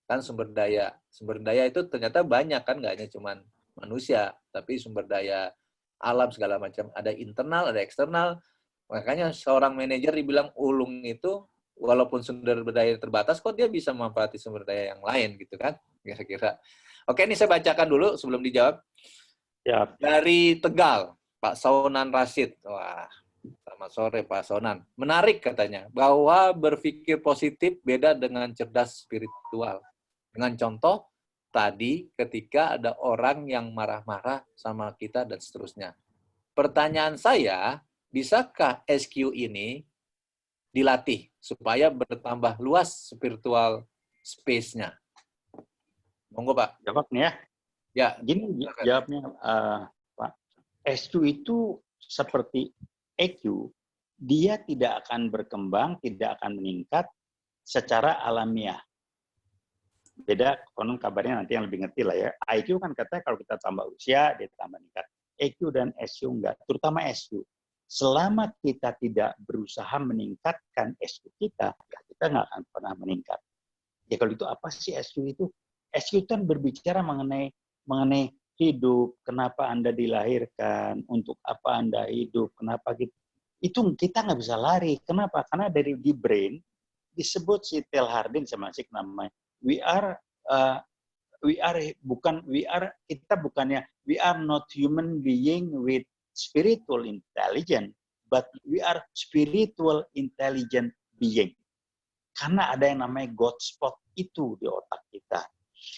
Kan sumber daya. Sumber daya itu ternyata banyak kan, nggak hanya cuma manusia, tapi sumber daya alam segala macam. Ada internal, ada eksternal. Makanya seorang manajer dibilang ulung itu, walaupun sumber daya terbatas, kok dia bisa memanfaati sumber daya yang lain gitu kan, kira-kira. Oke, ini saya bacakan dulu sebelum dijawab. Ya. Dari Tegal, Pak Saunan Rashid. Wah, selamat sore Pak Saunan. Menarik katanya, bahwa berpikir positif beda dengan cerdas spiritual. Dengan contoh, tadi ketika ada orang yang marah-marah sama kita dan seterusnya. Pertanyaan saya, bisakah SQ ini dilatih supaya bertambah luas spiritual space-nya? Monggo Pak. Jawab nih ya. Ya. Gini jawabnya Pak. SQ itu seperti EQ, dia tidak akan berkembang, tidak akan meningkat secara alamiah. Beda, konon kabarnya nanti yang lebih ngerti lah ya. IQ kan katanya kalau kita tambah usia, dia tambah meningkat. EQ dan SQ enggak, terutama SQ. Selama kita tidak berusaha meningkatkan SQ kita, ya kita nggak akan pernah meningkat. Ya kalau itu apa sih SQ itu? SQ kan berbicara mengenai hidup, kenapa Anda dilahirkan, untuk apa Anda hidup, kenapa gitu. Itu kita nggak bisa lari. Kenapa? Karena dari di brain disebut si Teilharding sama si namanya. We are not human being with spiritual intelligence, but we are spiritual intelligent being. Karena ada yang namanya God spot itu di otak kita.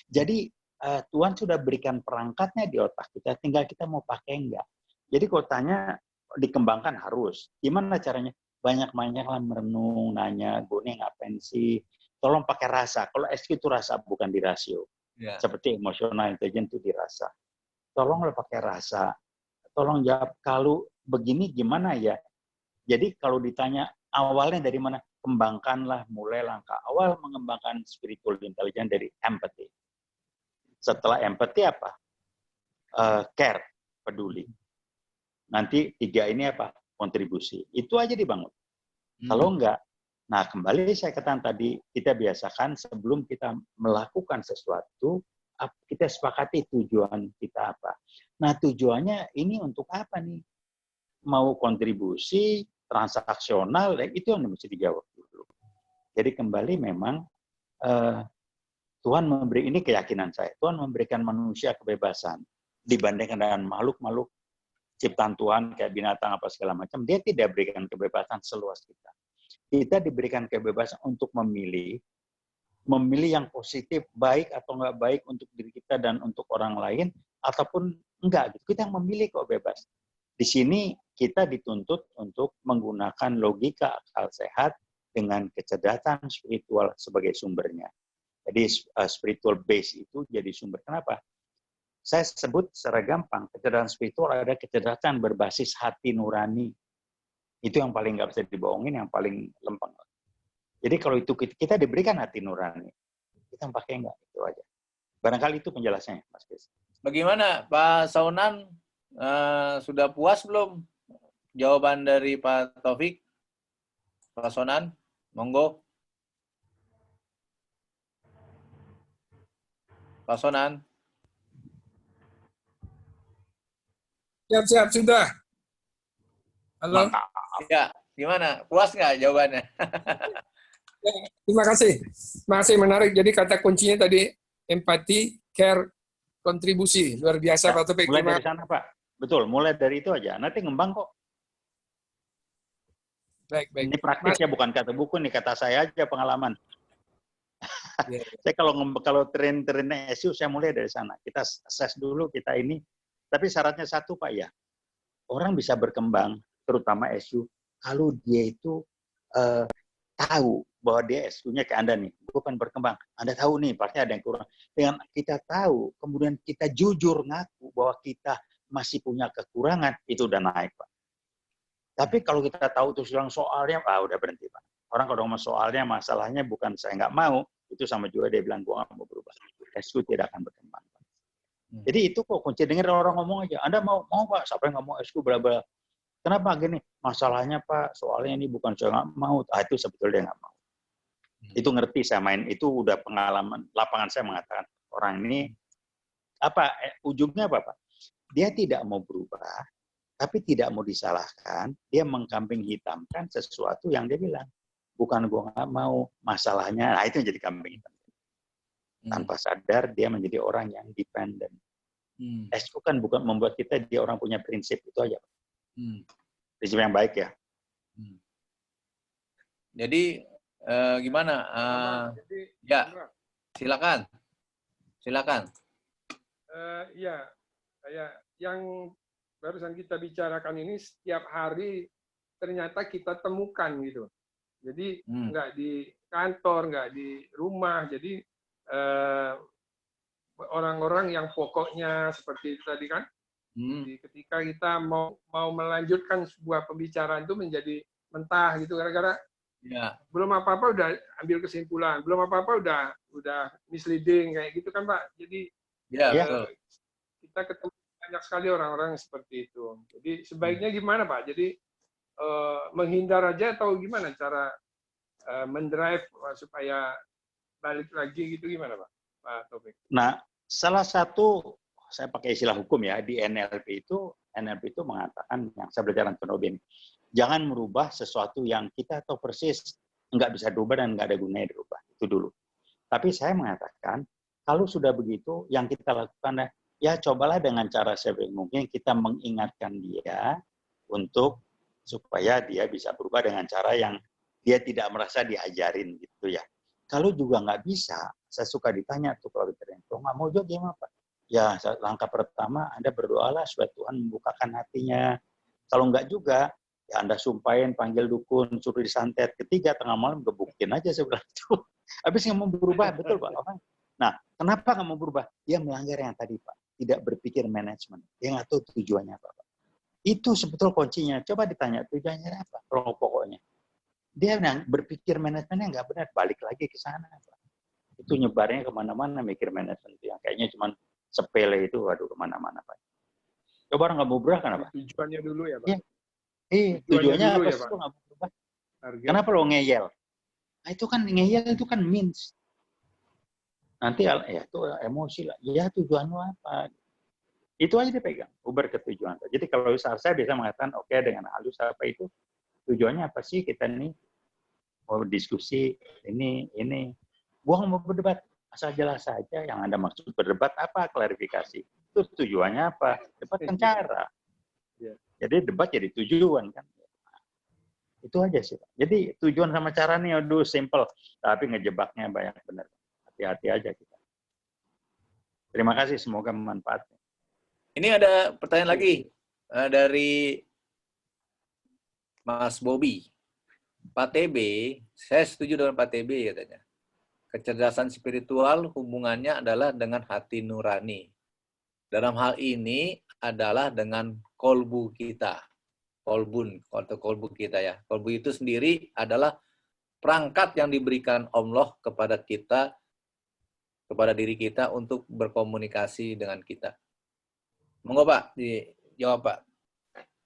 Jadi Tuhan sudah berikan perangkatnya di otak kita, tinggal kita mau pakai enggak. Jadi kalau tanya dikembangkan harus. Gimana caranya? Banyak-banyaklah merenung, nanya, gue nih ngapain sih? Tolong pakai rasa. Kalau SQ itu rasa, bukan di rasio. Yeah. Seperti emosional intelligence itu dirasa. Tolonglah pakai rasa. Tolong jawab, kalau begini gimana ya? Jadi kalau ditanya awalnya dari mana? Kembangkanlah, mulai langkah awal mengembangkan spiritual intelligence dari empathy. Setelah empathy apa? Care, peduli. Nanti 3 ini apa? Kontribusi. Itu aja dibangun. Kalau enggak, nah kembali saya katakan tadi, kita biasakan sebelum kita melakukan sesuatu, kita sepakati tujuan kita apa. Nah tujuannya ini untuk apa nih? Mau kontribusi, transaksional, itu yang mesti dijawab dulu. Jadi kembali memang Tuhan memberi, ini keyakinan saya, Tuhan memberikan manusia kebebasan dibandingkan dengan makhluk-makhluk ciptaan Tuhan kayak binatang apa segala macam, dia tidak berikan kebebasan seluas kita. Kita diberikan kebebasan untuk memilih yang positif, baik atau enggak baik untuk diri kita dan untuk orang lain, ataupun enggak. Kita yang memilih kok bebas. Di sini kita dituntut untuk menggunakan logika akal sehat dengan kecerdasan spiritual sebagai sumbernya. Jadi spiritual base itu jadi sumber. Kenapa? Saya sebut secara gampang, kecerdasan spiritual ada kecerdasan berbasis hati nurani. Itu yang paling nggak bisa dibohongin, yang paling lempeng. Jadi kalau itu kita diberikan hati nurani, kita pakai nggak? Itu aja. Barangkali itu penjelasannya, Mas Chris. Bagaimana, Pak Saunan? Sudah puas belum jawaban dari Pak Taufik? Pak Saunan, monggo. Pak Saunan. Siap, sudah. Halo. Ya, gimana? Puas nggak jawabannya? Ya, terima kasih. Masih menarik. Jadi kata kuncinya tadi empati, care, kontribusi. Luar biasa, ya, Pak Taufik. Mulai dari sana, Pak. Betul, mulai dari itu aja. Nanti ngembang kok. Baik. Ini praktis ya, bukan kata buku, nih kata saya aja pengalaman. Ya. Saya kalau tren-trennya SU, saya mulai dari sana. Kita assess dulu, kita ini. Tapi syaratnya satu, Pak, ya. Orang bisa berkembang, terutama SU, kalau dia itu tahu bahwa dia SU-nya kayak Anda nih. Bukan berkembang. Anda tahu nih, pasti ada yang kurang. Dengan kita tahu, kemudian kita jujur ngaku bahwa kita masih punya kekurangan, itu udah naik, Pak. Tapi kalau kita tahu terus bilang soalnya, udah berhenti, Pak. Orang kalau ngomong soalnya, masalahnya bukan saya nggak mau, itu sama juga dia bilang, gua nggak mau berubah. SU tidak akan berkembang, Pak. Jadi itu kok kunci, denger orang ngomong aja. Anda mau Pak, siapa yang nggak mau SQ bla bla. Kenapa gini? Masalahnya Pak, soalnya ini bukan saya nggak mau. Itu sebetulnya dia nggak mau. Itu ngerti saya main, itu udah pengalaman lapangan saya mengatakan orang ini ujungnya apa Pak? Dia tidak mau berubah, tapi tidak mau disalahkan. Dia mengkambing hitamkan sesuatu yang dia bilang bukan gua nggak mau, masalahnya. Nah itu yang jadi kambing hitam. Tanpa sadar dia menjadi orang yang dependen. SQ kan bukan membuat kita dia orang punya prinsip, itu aja. Prinsip yang baik ya. Jadi gimana? Ya, silakan. Ya, kayak yang barusan kita bicarakan ini setiap hari ternyata kita temukan gitu. Jadi nggak di kantor, nggak di rumah. Jadi orang-orang yang pokoknya seperti itu tadi kan. Jadi ketika kita mau melanjutkan sebuah pembicaraan itu menjadi mentah gitu gara-gara belum apa-apa udah ambil kesimpulan, belum apa-apa udah misleading kayak gitu kan Pak. Jadi kita ketemu banyak sekali orang-orang seperti itu. Jadi sebaiknya gimana Pak? Jadi menghindar aja atau gimana cara mendrive supaya balik lagi gitu, gimana Pak Taufik? Nah, salah satu, saya pakai istilah hukum ya, di NLP itu mengatakan, yang saya belajar Anton Robin, jangan merubah sesuatu yang kita tahu persis nggak bisa dirubah dan nggak ada gunanya dirubah. Itu dulu. Tapi saya mengatakan, kalau sudah begitu, yang kita lakukan, ya cobalah dengan cara sebaik mungkin kita mengingatkan dia untuk supaya dia bisa berubah dengan cara yang dia tidak merasa diajarin gitu ya. Kalau juga nggak bisa, saya suka ditanya tuh kalau ditanya, nggak mau juga gimana Pak? Ya langkah pertama Anda berdoalah supaya Tuhan membukakan hatinya. Kalau nggak juga, ya Anda sumpahin, panggil dukun, suruh disantet. Ketiga, tengah malam gebukin aja sebelah itu. Habis nggak mau berubah, betul Pak. Nah, kenapa nggak mau berubah? Dia melanggar yang tadi Pak. Tidak berpikir manajemen. Dia nggak tahu tujuannya apa Pak. Itu sebetulnya kuncinya. Coba ditanya tujuannya apa, pokoknya. Dia yang berpikir manajemennya nggak benar, balik lagi ke sana Pak. Itu nyebarnya kemana-mana mikir manajemen itu yang kayaknya cuma sepele itu, waduh kemana-mana Pak. Coba orang nggak mau berubah kenapa? Tujuannya dulu ya Pak. Tujuannya dulu apa ya, sih Pak? lo nggak mau berubah? Kenapa lo ngeyel? Nah, itu kan ngeyel itu kan means. Nanti ya itu emosi lah. Ya tujuan lo apa? Itu aja dipegang. Uber ke tujuan. Jadi kalau saya bisa mengatakan oke, dengan halus apa itu tujuannya apa sih kita nih mau diskusi ini. Gua nggak mau berdebat, asal jelas saja yang Anda maksud berdebat apa, klarifikasi. Itu tujuannya apa? Debat kan cara. Jadi debat jadi tujuan kan. Itu aja sih. Jadi tujuan sama cara nih aduh simple, tapi ngejebaknya banyak benar. Hati-hati aja kita. Terima kasih, semoga bermanfaat. Ini ada pertanyaan lagi dari Mas Bobby. Pak TB, saya setuju dengan Pak TB katanya. Kecerdasan spiritual hubungannya adalah dengan hati nurani. Dalam hal ini adalah dengan kolbu kita. Kolbun atau kolbu kita ya. Kolbu itu sendiri adalah perangkat yang diberikan Allah kepada kita, kepada diri kita untuk berkomunikasi dengan kita. Monggo Pak, dijawab Pak.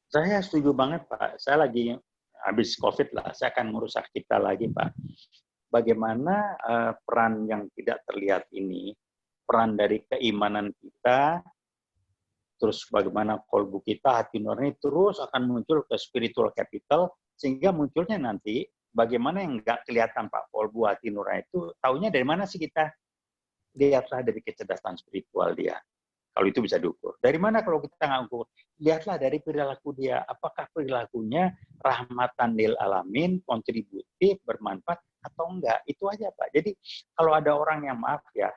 Saya setuju banget Pak. Saya lagi habis COVID lah, saya akan merusak kita lagi Pak. Bagaimana peran yang tidak terlihat ini, peran dari keimanan kita, terus bagaimana kolbu kita, hati nurani terus akan muncul ke spiritual capital, sehingga munculnya nanti bagaimana yang nggak kelihatan Pak, kolbu, hati nurani itu, taunya dari mana sih kita? Lihatlah dari kecerdasan spiritual dia. Kalau itu bisa diukur. Dari mana kalau kita nggak ukur? Lihatlah dari perilaku dia. Apakah perilakunya rahmatan lil alamin, kontributif, bermanfaat, atau enggak? Itu aja Pak. Jadi kalau ada orang yang maaf ya,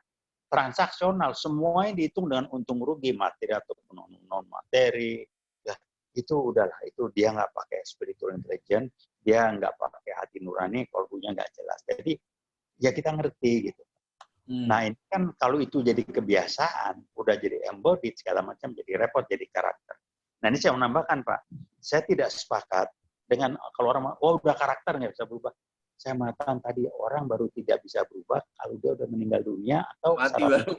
transaksional, semuanya dihitung dengan untung rugi, materi atau non materi, ya itu udahlah, itu dia nggak pakai spiritual intelligence, dia nggak pakai hati nurani, kolbunya nggak jelas. Jadi ya kita ngerti gitu. Nah ini kan kalau itu jadi kebiasaan, udah jadi embodied segala macam, jadi repot, jadi karakter. Nah ini saya menambahkan Pak, saya tidak sepakat dengan kalau orang, oh udah karakter nggak bisa berubah. saya mengatakan tadi orang baru tidak bisa berubah kalau dia udah meninggal dunia atau Mati baru.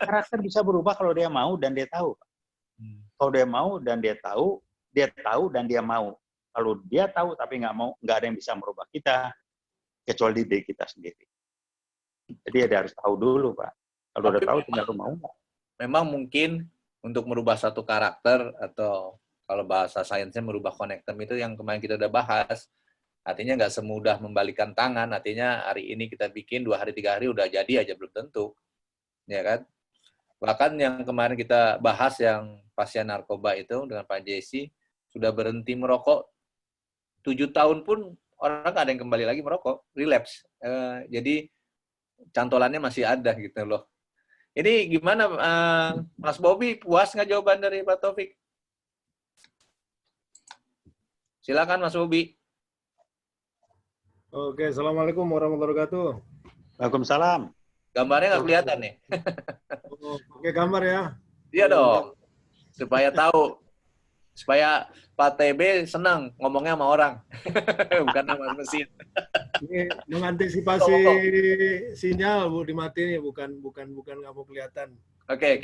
Karakter bisa berubah kalau dia mau dan dia tahu. Kalau dia mau dan dia tahu dan dia mau. Kalau dia tahu tapi nggak mau, nggak ada yang bisa merubah kita kecuali diri kita sendiri. Jadi dia harus tahu dulu, Pak. Kalau udah tahu tinggal mau nggak. Memang mungkin untuk merubah satu karakter atau kalau bahasa sainsnya merubah connectum itu yang kemarin kita udah bahas. Artinya nggak semudah membalikan tangan. Artinya hari ini kita bikin 2 hari 3 hari udah jadi aja belum tentu, ya kan? Bahkan yang kemarin kita bahas yang pasien narkoba itu dengan Pak Jesse sudah berhenti merokok 7 tahun pun orang nggak ada yang kembali lagi merokok, relapse. Jadi cantolannya masih ada gitu loh. Ini gimana, Mas Bobby, puas nggak jawaban dari Pak Taufik? Silakan Mas Bobby. Oke, Assalamualaikum warahmatullahi wabarakatuh. Waalaikumsalam. Gambarnya nggak kelihatan nih. Oke, gambar ya. Iya dong. Supaya tahu. Supaya Pak TB senang ngomongnya sama orang. Bukan sama mesin. Ini mengantisipasi sinyal Bu dimatiin ya, bukan nggak mau kelihatan. Oke.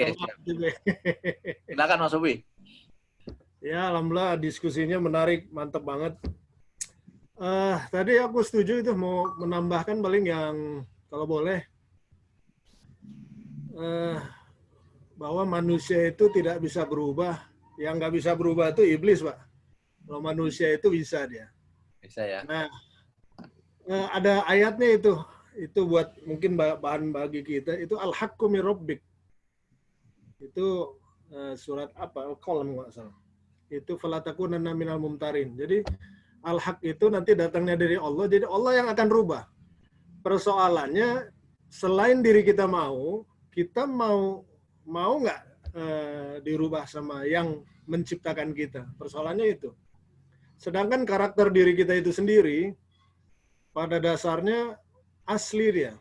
Silakan Mas Bobby. Ya, alhamdulillah diskusinya menarik, mantap banget. Tadi aku setuju itu mau menambahkan paling yang kalau boleh bahwa manusia itu tidak bisa berubah. Yang nggak bisa berubah itu iblis, Pak. Kalau manusia itu bisa dia. Bisa ya. Nah, ada ayatnya itu buat mungkin bahan bagi kita itu al-haqqu min rabbik. Itu surat apa? Al-Qalam nggak salah. Itu fala takunanna minal mumtarin. Jadi al-haq itu nanti datangnya dari Allah, jadi Allah yang akan rubah. Persoalannya selain diri kita mau nggak dirubah sama yang menciptakan kita. Persoalannya itu. Sedangkan karakter diri kita itu sendiri pada dasarnya asli dia.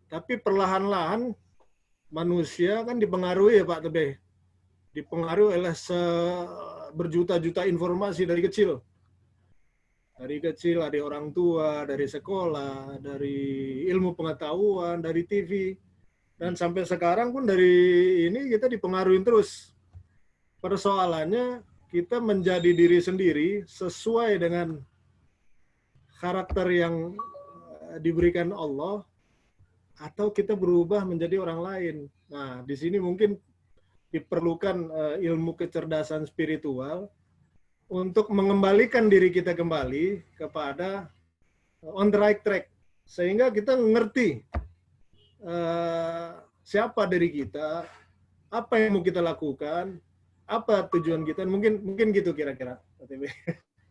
Tapi perlahan-lahan manusia kan dipengaruhi ya Pak Tebe. Dipengaruhi oleh berjuta-juta informasi dari kecil. Dari kecil, dari orang tua, dari sekolah, dari ilmu pengetahuan, dari TV. Dan sampai sekarang pun dari ini kita dipengaruhi terus. Persoalannya kita menjadi diri sendiri sesuai dengan karakter yang diberikan Allah, atau kita berubah menjadi orang lain. Nah, di sini mungkin diperlukan ilmu kecerdasan spiritual untuk mengembalikan diri kita kembali kepada on the right track, sehingga kita mengerti siapa diri kita, apa yang mau kita lakukan, apa tujuan kita. Mungkin gitu kira-kira.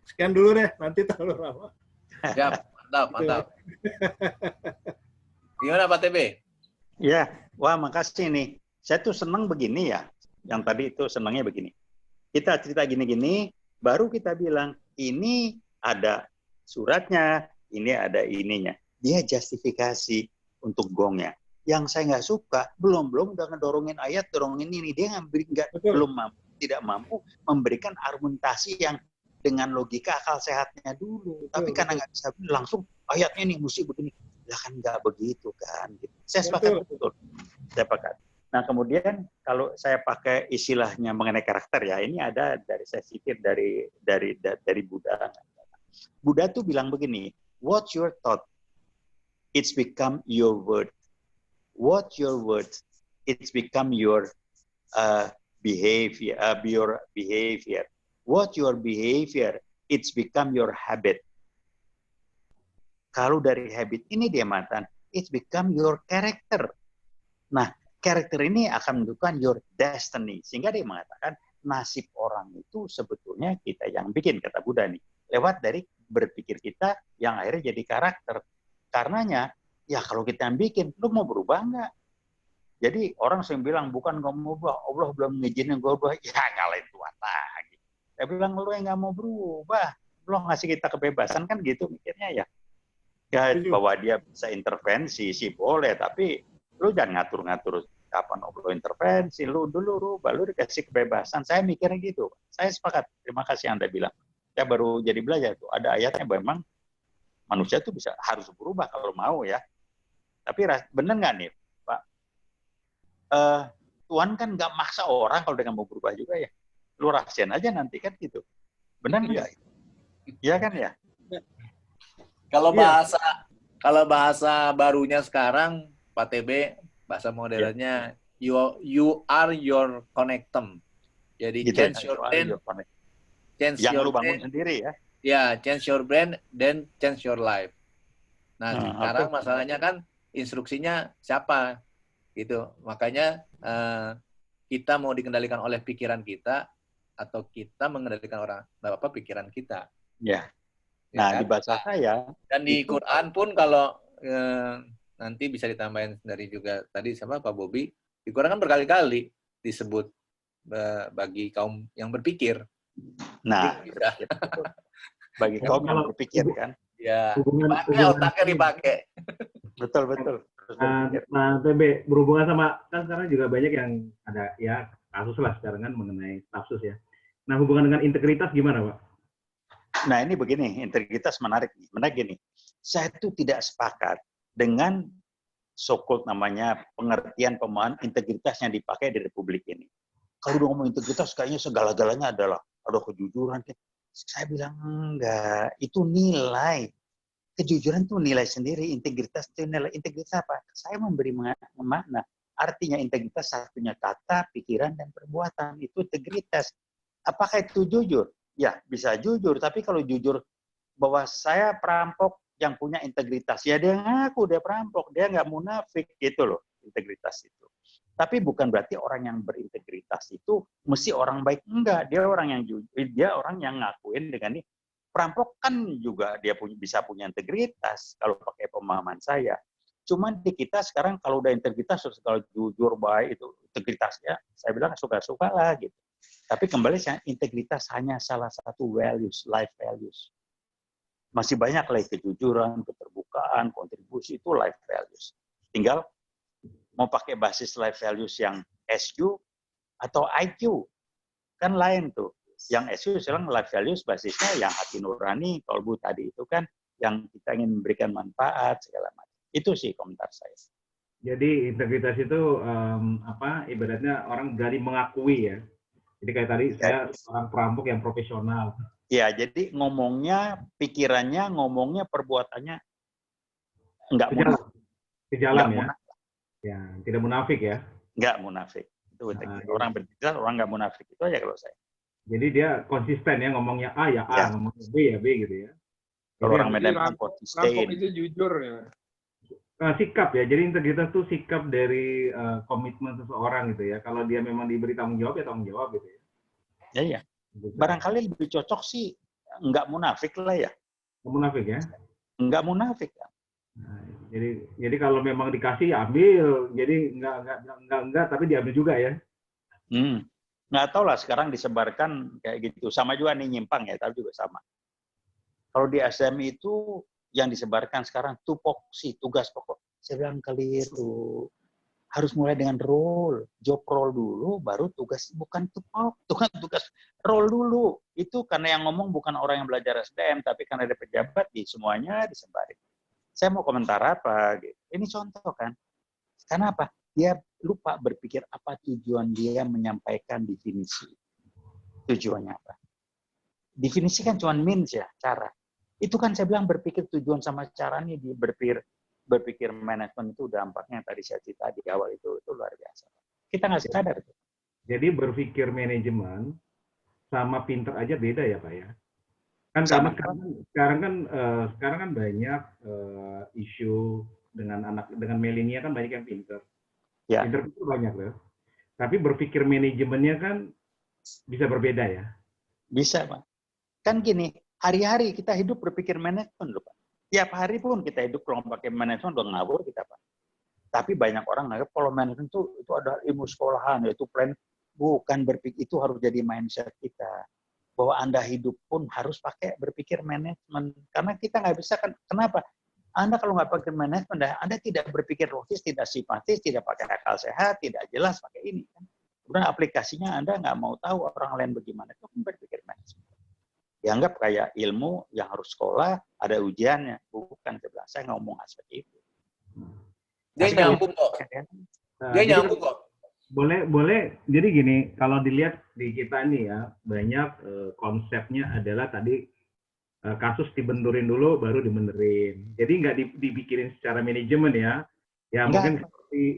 Sekian dulu deh, nanti terlalu lama. Ya, mantap. Gimana Pak TB? Ya, wah makasih nih. Saya tuh senang begini ya. Yang tadi itu senangnya begini. Kita cerita gini-gini, baru kita bilang, ini ada suratnya, ini ada ininya. Dia justifikasi untuk gongnya. Yang saya nggak suka, belum udah ngedorongin ayat, dorongin ini. Dia tidak mampu memberikan argumentasi yang dengan logika akal sehatnya dulu. Tapi karena nggak bisa langsung, ayatnya nih mesti begini. Lah kan nggak begitu kan. Saya sepakat betul. Saya sepakat. Nah kemudian kalau saya pakai istilahnya mengenai karakter ya, ini ada dari saya sisir dari Buddha. Buddha tuh bilang begini, what's your thought? It's become your word. What's your word? It's become your behavior. Your behavior. What your behavior? It's become your habit. Kalau dari habit ini dia mengatakan, it's become your character. Nah, karakter ini akan menentukan your destiny. Sehingga dia mengatakan nasib orang itu sebetulnya kita yang bikin, kata Buddha nih. Lewat dari berpikir kita yang akhirnya jadi karakter. Karenanya, ya kalau kita yang bikin, lu mau berubah nggak? Jadi orang sering bilang, bukan nggak mau berubah, Allah belum ngizinin gue berubah. Ya nyalain Tuhan lagi. Saya bilang, lu yang nggak mau berubah. Lu ngasih kita kebebasan kan gitu mikirnya ya. Ya bahwa dia bisa intervensi sih boleh, tapi lu jangan ngatur-ngatur kapan Allah intervensi, lu dulu rubah, lu dikasih kebebasan. Saya mikirnya gitu. Saya sepakat. Terima kasih Anda bilang. Saya baru jadi belajar tuh. Ada ayatnya memang Manusia itu harus berubah kalau mau ya. Tapi benar nggak nih, Pak? Tuhan kan nggak maksa orang kalau dengan mau berubah juga ya. Lu rasain aja nanti kan gitu. Benar nggak? Iya kan ya? Kalau bahasa barunya sekarang, Pak TB, bahasa modernnya, you are your connectum. Jadi gitu, change your brain, yang lu bangun sendiri ya. Ya, change your brain, then change your life. Nah, sekarang masalahnya kan instruksinya siapa gitu. Makanya kita mau dikendalikan oleh pikiran kita atau kita mengendalikan pikiran kita. Ya. Ya Nah, kan? di bahasa saya dan di Quran pun kalau nanti bisa ditambahin dari juga tadi sama Pak Bobi, di Quran kan berkali-kali disebut bagi kaum yang berpikir. Nah, bagi kaum yang berpikir kan. Ya, otaknya dipakai. Betul. Nah, TB, berhubungan sama, kan sekarang juga banyak yang ada ya kasus lah sekarang kan mengenai stafsus ya. Nah, hubungan dengan integritas gimana, Pak? Nah, ini begini, integritas menarik. Menarik gini, saya itu tidak sepakat dengan so-called namanya pengertian pemahaman integritas yang dipakai di Republik ini. Kalau udah ngomong integritas, kayaknya segala-galanya adalah ada kejujuran. Saya bilang enggak, itu nilai. Kejujuran itu nilai sendiri, integritas itu nilai. Integritas apa? Saya memberi makna. Artinya integritas satunya kata, pikiran, dan perbuatan. Itu integritas. Apakah itu jujur? Ya, bisa jujur. Tapi kalau jujur bahwa saya perampok yang punya integritas, ya dia ngaku dia perampok. Dia nggak munafik. Gitu loh, integritas itu. Tapi bukan berarti orang yang berintegritas itu mesti orang baik. Enggak, dia orang yang jujur. Dia orang yang ngakuin dengan ini. Perampok kan juga dia bisa punya integritas kalau pakai pemahaman saya. Cuman di kita sekarang kalau udah integritas, kalau jujur baik itu integritasnya, saya bilang suka-suka lah gitu. Tapi kembali integritas hanya salah satu values, life values. Masih banyak lagi kejujuran, keterbukaan, kontribusi itu life values. Tinggal mau pakai basis life values yang SQ atau IQ kan lain tuh. Yang SQ sekarang life values basisnya yang hati nurani, kalbu tadi itu kan yang kita ingin memberikan manfaat segala macam. Itu sih komentar saya. Jadi integritas itu ibaratnya orang berani mengakui ya. Jadi kayak tadi saya orang perampok yang profesional. Ya, jadi ngomongnya, pikirannya, ngomongnya, perbuatannya enggak munafik. Sejalan ya. Ya, tidak munafik ya. Enggak munafik. Itu orang berintegritas, orang enggak munafik. Itu aja kalau saya. Jadi dia konsisten ya, ngomongnya A ya A, ngomongnya B ya B gitu ya. Kalau orang Medan konsisten. Rampok itu jujur ya. Sikap ya, jadi integritas itu sikap dari komitmen seseorang gitu ya. Kalau dia memang diberi tanggung jawab ya tanggung jawab gitu ya. Iya. Barangkali lebih cocok sih enggak munafik lah ya. Enggak munafik ya? Enggak munafik. Nah, jadi kalau memang dikasih ya ambil. Jadi enggak tapi diambil juga ya. Nggak tahu lah sekarang disebarkan kayak gitu. Sama juga nih nyimpang ya, tapi juga sama. Kalau di SMI itu yang disebarkan sekarang tupoksi, tugas pokok. Saya bilang keliru. Harus mulai dengan role. Job role dulu, baru tugas. Bukan tugas role dulu. Itu karena yang ngomong bukan orang yang belajar SDM, tapi karena ada pejabat, semuanya disebarin. Saya mau komentar apa? Gitu. Ini contoh kan. Karena apa? Dia lupa berpikir apa tujuan dia menyampaikan definisi. Tujuannya apa? Definisi kan cuma means ya, cara. Itu kan saya bilang berpikir tujuan sama caranya, dia berpikir manajemen itu dampaknya yang tadi saya cerita di awal itu luar biasa. Kita nggak sadar. Jadi berpikir manajemen sama pinter aja beda ya Pak ya? Kan sekarang kan banyak isu dengan milenial kan banyak yang pinter. Ya. Pinter itu banyak loh. Tapi berpikir manajemennya kan bisa berbeda ya? Bisa, Pak. Kan gini, hari-hari kita hidup berpikir manajemen loh, Pak. Tiap hari pun kita hidup kalau pakai manajemen udah ngawur kita, Pak. Tapi banyak orang nganggap kalau manajemen itu ada ilmu sekolahan, yaitu plan. Bukan berpikir, itu harus jadi mindset kita. Bahwa Anda hidup pun harus berpikir manajemen. Karena kita nggak bisa kan, kenapa? Anda kalau nggak pakai manajemen, Anda tidak berpikir logis, tidak simpatis, tidak pakai akal sehat, tidak jelas pakai ini. Kemudian aplikasinya Anda nggak mau tahu orang lain bagaimana, itu kan berpikir manajemen. dianggap kayak ilmu yang harus sekolah, ada ujiannya. Bukan, saya ngomong seperti itu. Dia nyambung kok. Dia nyambung kok. Boleh. Jadi gini, kalau dilihat di kita ini ya, banyak konsepnya adalah tadi kasus dibenturin dulu, baru dibenerin. Jadi nggak dipikirin secara manajemen ya. Ya mungkin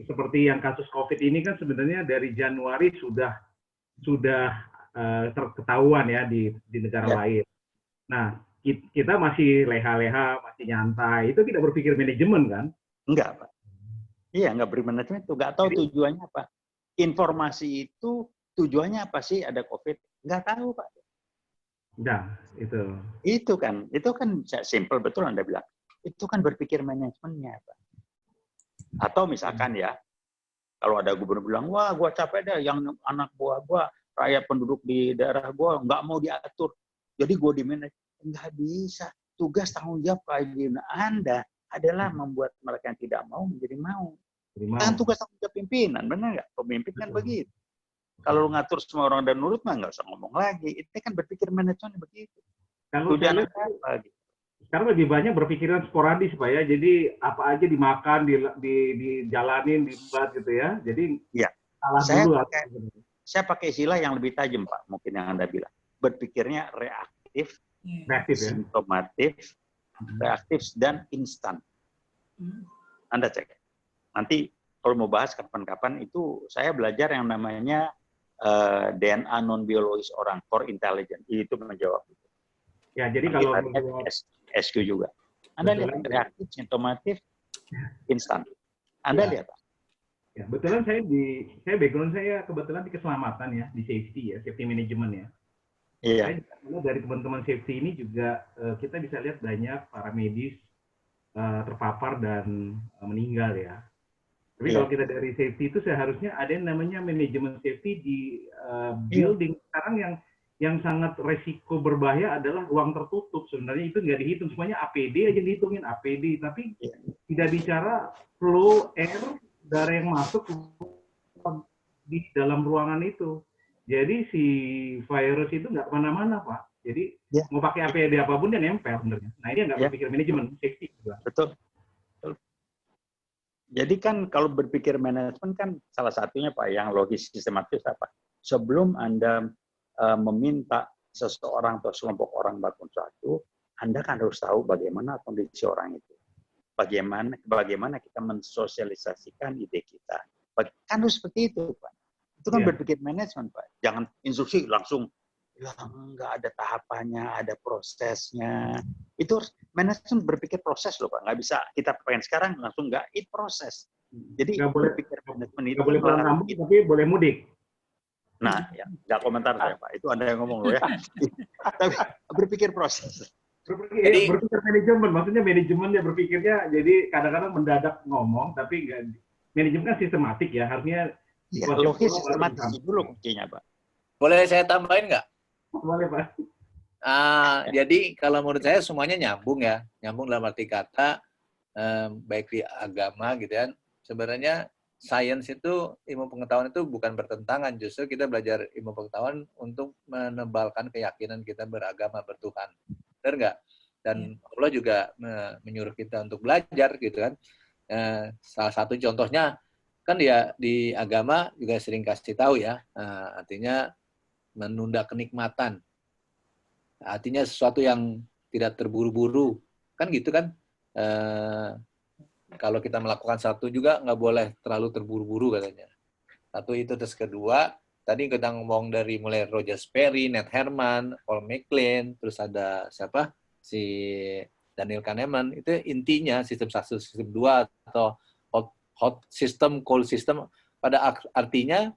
seperti yang kasus COVID ini kan sebenarnya dari Januari sudah terketahuan ya di negara lain. Nah, kita masih leha-leha, masih nyantai. Itu tidak berpikir manajemen kan? Enggak, Pak. Iya, enggak bermanajemen itu. Enggak tahu tujuannya apa. Informasi itu tujuannya apa sih ada COVID? Enggak tahu, Pak. Nah, itu. Itu kan simple betul Anda bilang. Itu kan berpikir manajemennya, Pak. Atau misalkan ya, kalau ada gubernur bilang, wah, gua capek deh, yang anak buah gua, rakyat penduduk di daerah gua nggak mau diatur. Jadi gua di-manage. Nggak bisa. Tugas tanggung jawab kewajiban Anda adalah membuat mereka yang tidak mau menjadi mau. Kan tugas tanggung jawab pimpinan, benar nggak? Pemimpin kan begitu. Kalau lu ngatur semua orang dan nurut mah nggak usah ngomong lagi. Itu kan berpikir manajemen begitu. Kalau sekarang lebih banyak berpikiran sporadis, Pak ya. Jadi apa aja dimakan, dijalanin, dibuat gitu ya. Jadi salah dulu. Saya pakai istilah yang lebih tajam, Pak. Mungkin yang Anda bilang. Berpikirnya reaktif, simptomatif, reaktif, dan instan. Anda cek. Nanti kalau mau bahas kapan-kapan itu saya belajar yang namanya DNA non-biologis orang, core intelligence. Itu menjawab itu. Ya, jadi kalau SQ juga. Anda lihat reaktif, simptomatif, instan. Anda lihat. Ya, kebetulan background saya kebetulan di keselamatan ya, di safety management ya. Iya. Dari teman-teman safety ini juga kita bisa lihat banyak para medis terpapar dan meninggal ya. Tapi kalau kita dari safety itu seharusnya ada yang namanya manajemen safety di building. Sekarang yang sangat resiko berbahaya adalah ruang tertutup. Sebenarnya itu nggak dihitung, semuanya APD aja dihitungin APD, tapi tidak bicara flow air udara yang masuk di dalam ruangan itu. Jadi si virus itu nggak kemana-mana, Pak. Jadi mau pakai APD apapun dia nempel sebenarnya. Nah ini nggak berpikir manajemen safety juga. Betul. Jadi kan kalau berpikir manajemen kan salah satunya Pak yang logis sistematis apa? Sebelum Anda meminta seseorang atau sekelompok orang melakukan sesuatu, Anda kan harus tahu bagaimana kondisi orang itu. Bagaimana kita mensosialisasikan ide kita. Kan harus seperti itu, Pak. Itu kan berpikir manajemen, Pak. Jangan instruksi langsung, nggak ada tahapannya, ada prosesnya. Itu harus manajemen berpikir proses loh, Pak. Nggak bisa kita pengen sekarang langsung nggak, itu proses. Jadi nggak boleh berpikir manajemen itu nggak boleh pulang kampung, tapi boleh mudik. Nah, ya, nggak komentar saya, Pak. Itu Anda yang ngomong loh ya. Tapi berpikir proses. Berpikir manajemen, maksudnya manajemennya berpikirnya, jadi kadang-kadang mendadak ngomong, tapi nggak, manajemen kan sistematik ya, harusnya logis sistematik dulu kuncinya, Pak. Boleh saya tambahin nggak? Boleh, Pak. Jadi kalau menurut saya semuanya nyambung ya, nyambung dalam arti kata baik di agama gitu kan. Sebenarnya sains itu, ilmu pengetahuan itu bukan bertentangan, justru kita belajar ilmu pengetahuan untuk menebalkan keyakinan kita beragama, bertuhan. Benar nggak? Dan Allah juga menyuruh kita untuk belajar gitu kan. Salah satu contohnya kan dia di agama juga sering kasih tahu ya, artinya menunda kenikmatan. Artinya sesuatu yang tidak terburu-buru. Kan gitu kan. Kalau kita melakukan satu juga nggak boleh terlalu terburu-buru katanya. Satu itu, terus kedua, tadi kita ngomong dari mulai Roger Sperry, Ned Herman, Paul McLean, terus ada siapa? Si Daniel Kahneman. Itu intinya sistem 1, sistem 2, atau hot system, cold system, pada artinya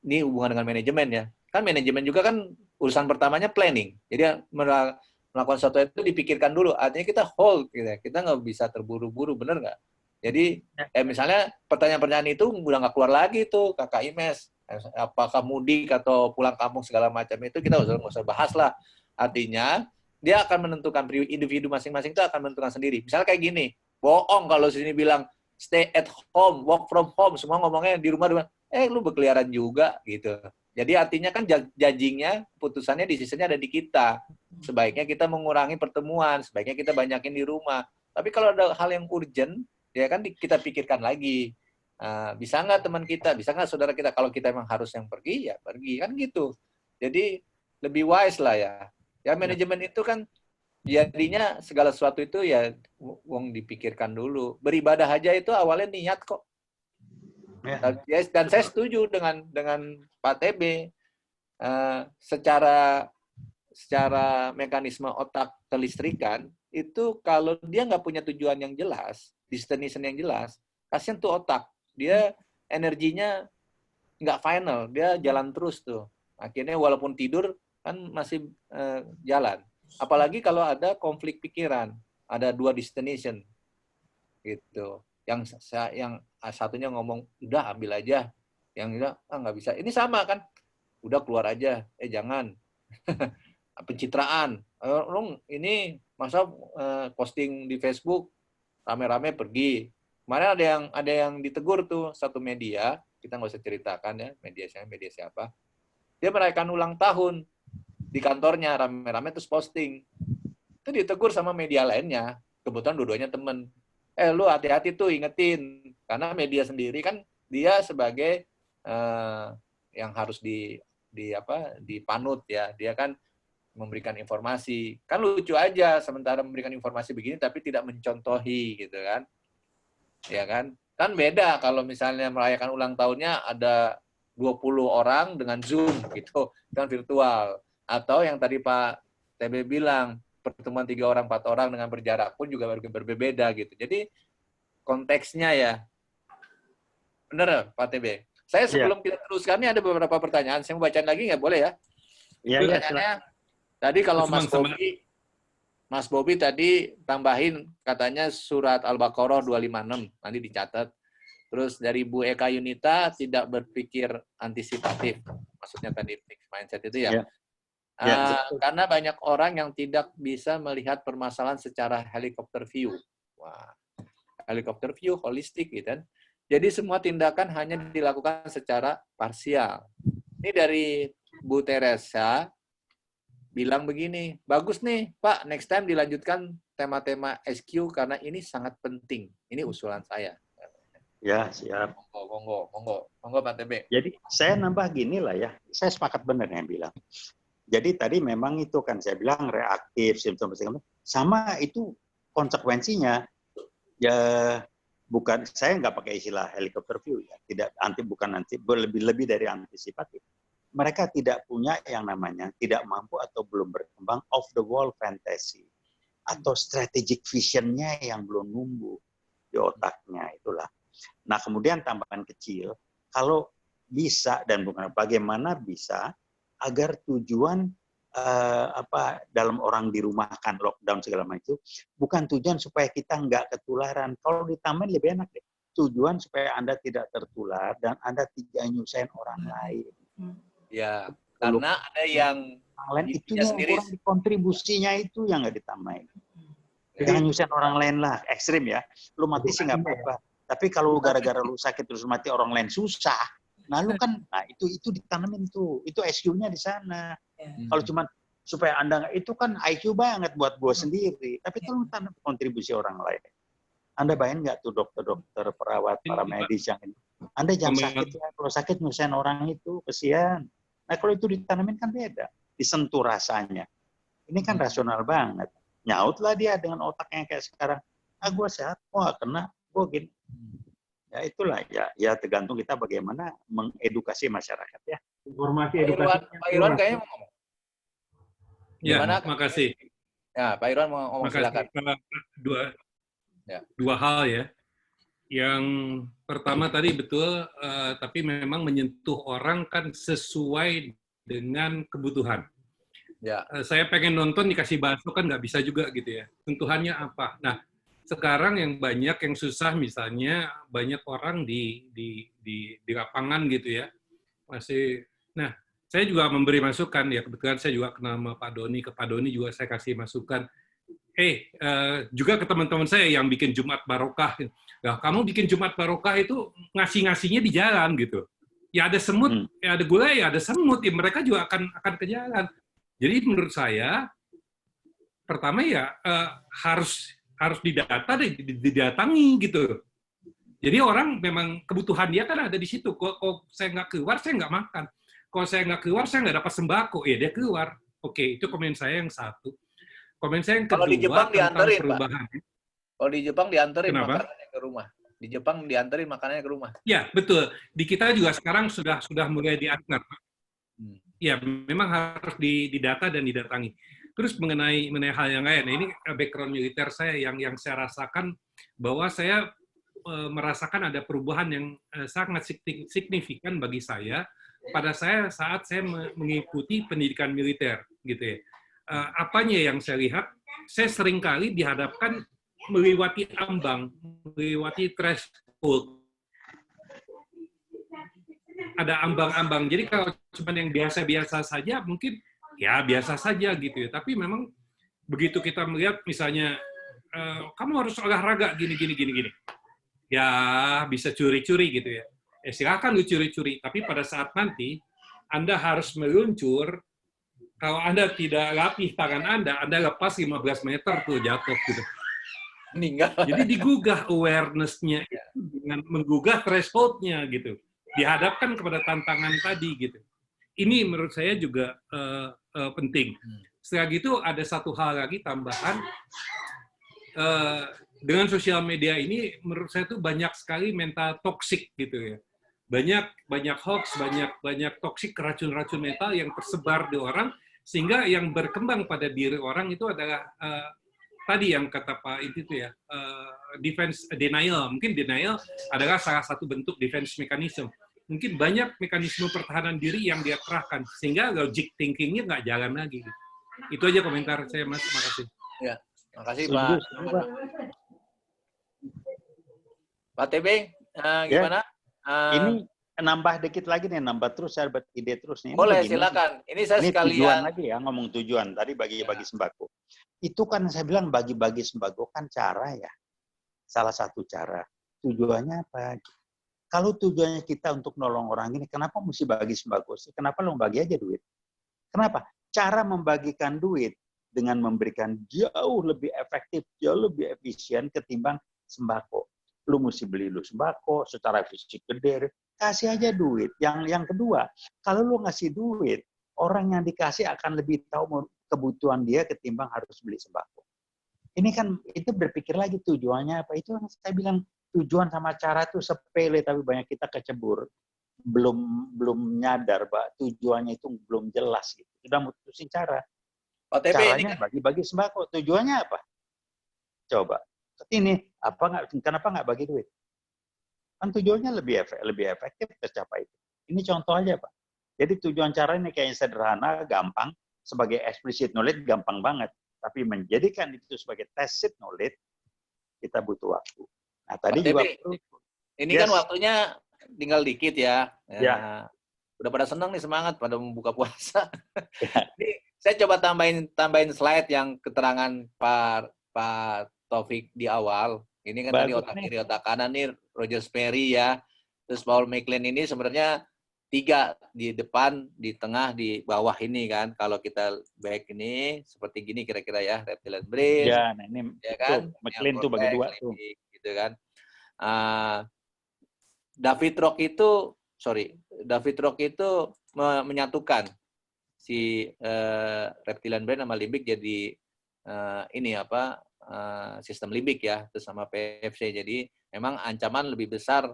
ini hubungan dengan manajemen ya. Kan manajemen juga kan urusan pertamanya planning. Jadi melakukan sesuatu itu dipikirkan dulu. Artinya kita hold, gitu. Kita nggak bisa terburu-buru, bener nggak? Jadi misalnya pertanyaan-pertanyaan itu udah nggak keluar lagi tuh, Kakak Imes. Apakah mudik atau pulang kampung segala macam itu kita nggak usah bahas lah. Artinya dia akan menentukan, individu masing-masing itu akan menentukan sendiri. Misalnya kayak gini, bohong kalau sini bilang stay at home, work from home, semua ngomongnya di rumah, lu berkeliaran juga gitu. Jadi artinya kan judging-nya, putusannya, decision-nya ada di kita. sebaiknya kita mengurangi pertemuan, sebaiknya kita banyakin di rumah. Tapi kalau ada hal yang urgent, ya kan kita pikirkan lagi. Bisa nggak teman kita, bisa nggak saudara kita, kalau kita memang harus yang pergi, ya pergi, kan gitu. Jadi lebih wise lah ya. Ya manajemen itu kan jadinya segala sesuatu itu ya wong dipikirkan dulu. Beribadah aja itu awalnya niat kok. Dan saya setuju dengan Pak TB. Secara mekanisme otak kelistrikan, itu kalau dia nggak punya tujuan yang jelas, destination yang jelas, kasihan tuh otak. Dia energinya nggak final, dia jalan terus tuh. Akhirnya walaupun tidur, kan masih jalan. Apalagi kalau ada konflik pikiran, ada dua destination. Gitu. Yang satunya ngomong, udah ambil aja. Yang bilang, nggak bisa. Ini sama kan? Udah keluar aja. Jangan. Pencitraan. Ini masa posting di Facebook, rame-rame pergi. Kemarin ada yang ditegur tuh satu media, kita nggak usah ceritakan ya, media siapa. Dia merayakan ulang tahun di kantornya, rame-rame terus posting. Itu ditegur sama media lainnya. Kebetulan dua-duanya temen. Lu hati-hati tuh, ingetin. Karena media sendiri kan dia sebagai yang harus dipanut ya. Dia kan memberikan informasi. Kan lucu aja sementara memberikan informasi begini tapi tidak mencontohi gitu kan. Ya kan? Kan beda kalau misalnya merayakan ulang tahunnya ada 20 orang dengan Zoom gitu, kan virtual. Atau yang tadi Pak TB bilang, pertemuan 3 orang, 4 orang dengan berjarak pun juga berbeda gitu. Jadi konteksnya ya. Benar Pak TB? Saya sebelum kita teruskan, ini ada beberapa pertanyaan. Saya mau bacain lagi nggak boleh ya? Iya, Pertanyaannya, tadi kalau Mas Bobi tadi tambahin katanya surat Al-Baqarah 256, nanti dicatat. Terus dari Bu Eka Yunita tidak berpikir antisipatif. Maksudnya tadi fixed mindset itu ya. Karena banyak orang yang tidak bisa melihat permasalahan secara helikopter view. Wah, helikopter view, holistik gitu kan. Jadi semua tindakan hanya dilakukan secara parsial. Ini dari Bu Teresa bilang begini, bagus nih Pak, next time dilanjutkan tema-tema SQ karena ini sangat penting. Ini usulan saya. Ya, siap. Monggo Pak TB. Jadi saya nambah gini lah ya, saya sepakat benar yang bilang. Jadi tadi memang itu kan saya bilang reaktif, simptom sama itu konsekuensinya. Ya bukan, saya nggak pakai istilah helikopter view ya, bukan lebih dari antisipatif. Mereka tidak punya yang namanya tidak mampu atau belum berkembang off the wall fantasy atau strategic visionnya yang belum numbuh di otaknya, itulah. Nah kemudian tambahan kecil, kalau bisa dan bukan bagaimana bisa agar tujuan dalam orang dirumahkan, lockdown segala macam itu bukan tujuan supaya kita nggak ketularan. Kalau ditambahin lebih enak deh. Tujuan supaya Anda tidak tertular dan Anda tidak nyusahin orang lain. Ya, karena ada yang lain itu yang kurang kontribusinya itu yang nggak ditambahin. Jangan nyusahin orang lain lah, ekstrim ya. Lu mati sih nggak apa-apa. Tapi kalau gara-gara lu sakit terus mati orang lain susah, nah lu kan, itu ditanamin tuh, itu SQ-nya di sana. Kalau cuma supaya Anda itu kan IQ banget buat gua sendiri, tapi kalau tanam kontribusi orang lain. Anda bayangin nggak tuh dokter-dokter, perawat, para medis yang ini. Anda jangan sakit ya, kalau sakit nyusahin orang itu, kesian. Nah kalau itu ditanamin kan beda, disentuh rasanya. Ini kan rasional banget. Nyautlah dia dengan otaknya kayak sekarang. Gue sehat, kena, gue gini. Ya itulah, ya tergantung kita bagaimana mengedukasi masyarakat ya. Informasi edukasi. Pak Irwan kayaknya mau ngomong. Ya, makasih. Ya, Pak Irwan mau ngomong, silakan. Dua hal ya. Yang pertama tadi betul, tapi memang menyentuh orang kan sesuai dengan kebutuhan. Ya. Saya pengen nonton dikasih bakso kan nggak bisa juga gitu ya. Sentuhannya apa? Nah, sekarang yang banyak yang susah misalnya banyak orang di lapangan gitu ya. Nah, saya juga memberi masukan ya, kebetulan saya juga kenal sama Pak Doni, ke Pak Doni juga saya kasih masukan. Juga ke teman-teman saya yang bikin Jumat Barokah. Nah, kamu bikin Jumat Barokah itu ngasih-ngasihnya di jalan gitu. Ya ada semut, ya ada gulai, ya ada semut, ya mereka juga akan ke jalan. Jadi menurut saya pertama ya harus didata, didatangi gitu. Jadi orang memang kebutuhan dia kan ada di situ. Kok saya nggak keluar, saya nggak makan. Kalau saya nggak keluar, saya nggak dapat sembako. Ya dia keluar. Oke, itu komen saya yang satu. Komen saya yang kedua Kalau di Jepang tentang dianterin, perubahan. Pak. Kalau di Jepang dianterin Kenapa? makanannya ke rumah. Di Jepang dianterin makanannya ke rumah. Ya, betul. Di kita juga sekarang sudah mulai diantar. Ya, memang harus didata dan didatangi. Terus mengenai hal yang lain, ini background militer saya yang saya rasakan bahwa saya merasakan ada perubahan yang sangat signifikan bagi saya pada saat saya mengikuti pendidikan militer, gitu ya. Apanya yang saya lihat, saya seringkali dihadapkan melewati ambang, melewati threshold. Ada ambang-ambang. Jadi kalau cuma yang biasa-biasa saja, mungkin ya biasa saja gitu ya. Tapi memang begitu kita melihat misalnya, kamu harus olahraga gini. Ya bisa curi-curi gitu ya. Silakan lu curi-curi. Tapi pada saat nanti, Anda harus meluncur. Kalau Anda tidak latih tangan Anda lepas 15 meter tuh jatuh gitu. Meninggal. Jadi digugah awareness-nya dengan menggugah threshold-nya gitu. Dihadapkan kepada tantangan tadi gitu. Ini menurut saya juga penting. Setelah gitu ada satu hal lagi tambahan. Dengan sosial media ini menurut saya tuh banyak sekali mental toksik gitu ya. Banyak hoax, banyak toksik racun-racun mental yang tersebar di orang sehingga yang berkembang pada diri orang itu adalah tadi yang kata Pak itu ya, defense denial. Mungkin denial adalah salah satu bentuk defense mechanism. Mungkin banyak mekanisme pertahanan diri yang dia kerahkan, sehingga logic thinking-nya nggak jalan lagi. Itu aja komentar saya, Mas. Terima kasih. Ya, makasih Pak. Pak TB, gimana? Ini nambah dikit lagi nih, nambah terus saya dapat ide terus nih. Boleh, silakan. Ini saya sekalian tujuan lagi ya, ngomong tujuan. Tadi bagi-bagi sembako. Itu kan saya bilang bagi-bagi sembako kan cara ya. Salah satu cara. Tujuannya apa? Kalau tujuannya kita untuk nolong orang ini, kenapa mesti bagi sembako sih? Kenapa lo bagi aja duit? Kenapa? Cara membagikan duit dengan memberikan jauh lebih efektif, jauh lebih efisien ketimbang sembako. Lu mesti beli lu sembako secara fisik gede, kasih aja duit. Yang kedua, kalau lu ngasih duit, orang yang dikasih akan lebih tahu kebutuhan dia ketimbang harus beli sembako. Ini kan itu berpikir lagi tujuannya apa? Itu yang saya bilang tujuan sama cara itu sepele tapi banyak kita kecebur. Belum nyadar, Pak, tujuannya itu belum jelas gitu. Sudah mutusin cara. OTP Caranya ini bagi-bagi sembako. Tujuannya apa? Coba. Ini kenapa nggak bagi duit? Kan tujuannya lebih efektif tercapai itu. Ini contoh aja, Pak. Jadi tujuan cara ini kayaknya sederhana, gampang. Sebagai explicit knowledge gampang banget. Tapi menjadikan itu sebagai tacit knowledge, kita butuh waktu. Nah, tadi Pak juga ini kan waktunya tinggal dikit ya. Ya. Udah pada senang nih, semangat pada membuka puasa. Ini saya coba tambahin slide yang keterangan Pak Taufik di awal. Ini kan tadi otak kiri, otak kanan nih Roger Sperry ya. Terus Paul MacLean ini sebenarnya 3 di depan, di tengah, di bawah ini kan. Kalau kita back ini seperti gini kira-kira ya, reptilian brain. Ya, nah ini ya kan? MacLean tuh bagi 2 tuh. Gitu kan. David Rock itu menyatukan si reptilian brain sama limbik jadi sistem limbik ya, terus sama PFC. Jadi memang ancaman lebih besar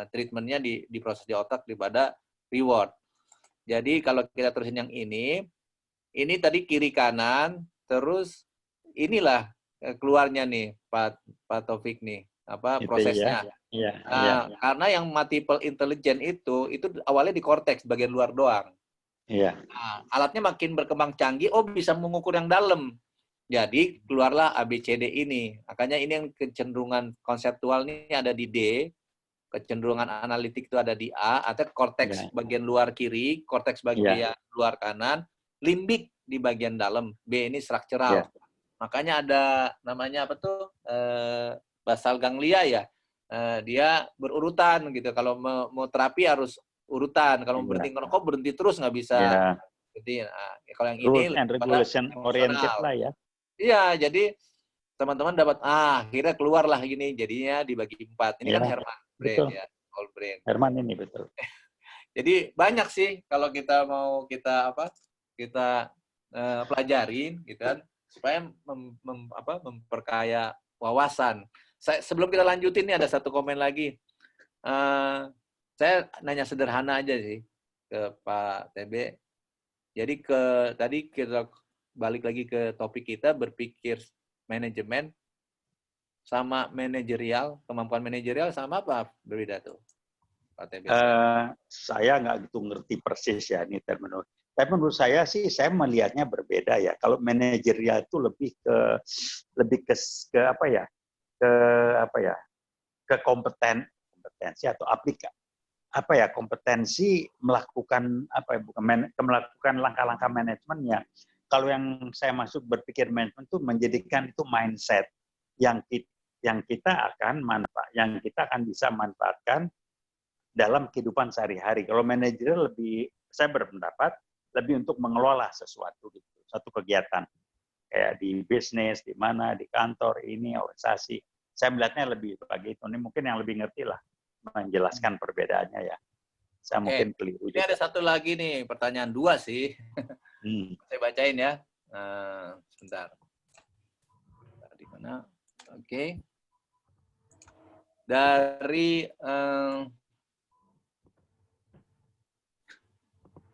treatmentnya di proses di otak daripada reward. Jadi kalau kita terusin yang ini tadi kiri kanan, terus inilah keluarnya nih Pak Taufik nih prosesnya. Ya. Karena yang multiple intelligence itu awalnya di korteks bagian luar doang. Iya. Nah, alatnya makin berkembang canggih, bisa mengukur yang dalam. Jadi keluarlah ABCD ini. Makanya ini yang kecenderungan konseptual ini ada di D, kecenderungan analitik itu ada di A, atau korteks bagian luar kiri, korteks bagian luar kanan, limbik di bagian dalam. B ini struktural. Makanya ada namanya apa tuh? Basal ganglia ya. Dia berurutan gitu. Kalau mau terapi harus urutan. Kalau berhenti ngerokok berhenti terus nggak bisa. Jadi kalau yang ini rules and regulation oriented lah ya. Iya, jadi teman-teman dapat akhirnya keluarlah gini, jadinya dibagi 4. Ini Ya, kan Herman Brain betul. ya, All Brain. Herman ini betul. Jadi banyak sih kalau kita mau kita pelajarin gitu kan supaya memperkaya wawasan. Sebelum kita lanjutin nih ada satu komen lagi. Saya nanya sederhana aja sih ke Pak TB. Jadi tadi kita balik lagi ke topik kita, berpikir manajemen sama manajerial, kemampuan manajerial sama apa berbeda tuh, Pak TB? Saya nggak gitu ngerti persis ya ini terminologi. Tapi menurut saya sih, saya melihatnya berbeda ya. Kalau manajerial itu lebih ke apa ya? Ke kompetensi atau kompetensi melakukan melakukan langkah-langkah manajemen yang kalau yang saya maksud berpikir manajemen itu menjadikan itu mindset yang kita akan bisa manfaatkan dalam kehidupan sehari-hari. Kalau manajerial saya berpendapat lebih untuk mengelola sesuatu gitu, satu kegiatan kayak di bisnis, di mana, di kantor ini, organisasi. Saya melihatnya lebih begitu. Ini mungkin yang lebih ngerti lah menjelaskan perbedaannya ya. Saya mungkin keliru. Ini ada satu lagi nih, pertanyaan 2 sih. Saya bacain ya. Sebentar. Di mana? Oke. Dari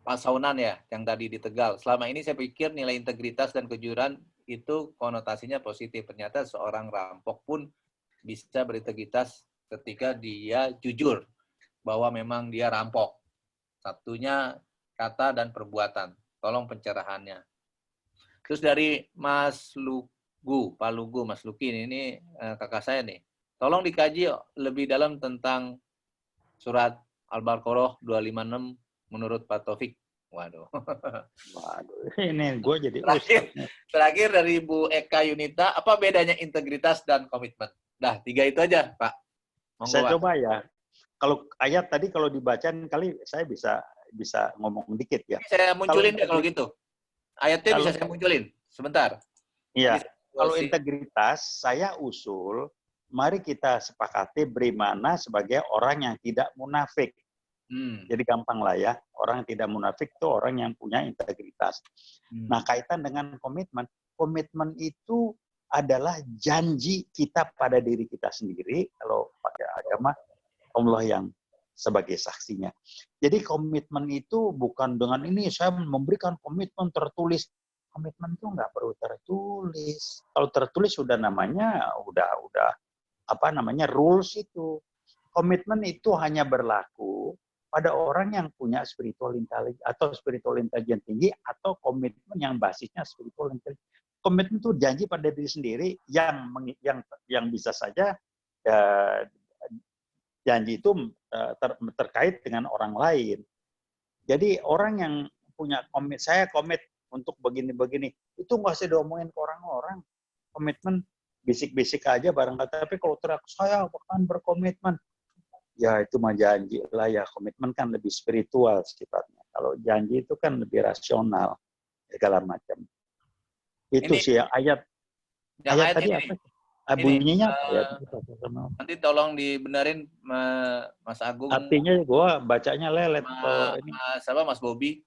Pak Saunan ya, yang tadi di Tegal. Selama ini saya pikir nilai integritas dan kejujuran itu konotasinya positif. Ternyata seorang rampok pun bisa berintegritas ketika dia jujur bahwa memang dia rampok. Satunya kata dan perbuatan. Tolong pencerahannya. Terus dari Mas Lugu, Pak Lugu, Mas Luki, ini kakak saya nih. Tolong dikaji lebih dalam tentang surat Al-Baqarah 256 menurut Pak Taufik. Waduh. Ini gue jadi terakhir dari Bu Eka Yunita, apa bedanya integritas dan komitmen? Dah, 3 itu aja, Pak. Monggo, saya Pak. coba ya. Kalau ayat tadi kalau dibacain kali saya bisa ngomong dikit ya. Saya munculin deh kalau gitu. Ayatnya bisa saya munculin. Sebentar. Iya. Kalau integritas, saya usul, mari kita sepakati bagaimana sebagai orang yang tidak munafik. Jadi gampang lah ya, orang yang tidak munafik itu orang yang punya integritas. Nah, kaitan dengan komitmen itu adalah janji kita pada diri kita sendiri, kalau pakai agama, Allah yang sebagai saksinya. Jadi komitmen itu bukan dengan ini, saya memberikan komitmen tertulis. Komitmen itu nggak perlu tertulis. Kalau tertulis sudah namanya, rules itu. Komitmen itu hanya berlaku pada orang yang punya spiritual intelligence tinggi atau komitmen yang basisnya spiritual intelligence. Komitmen itu janji pada diri sendiri yang bisa saja janji itu terkait dengan orang lain. Jadi orang yang punya saya komit untuk begini-begini, itu nggak usah diomongin ke orang-orang. Komitmen bisik-bisik aja barangkali, tapi kalau teriak saya akan berkomitmen, ya itu mah janji lah ya. Komitmen kan lebih spiritual sifatnya. Kalau janji itu kan lebih rasional segala macam. Itu sih ya, ayat tadi apa? Bunyinya apa ya? Nanti tolong dibenerin Mas Agung. Artinya gue bacanya lelet. Mas Bobi.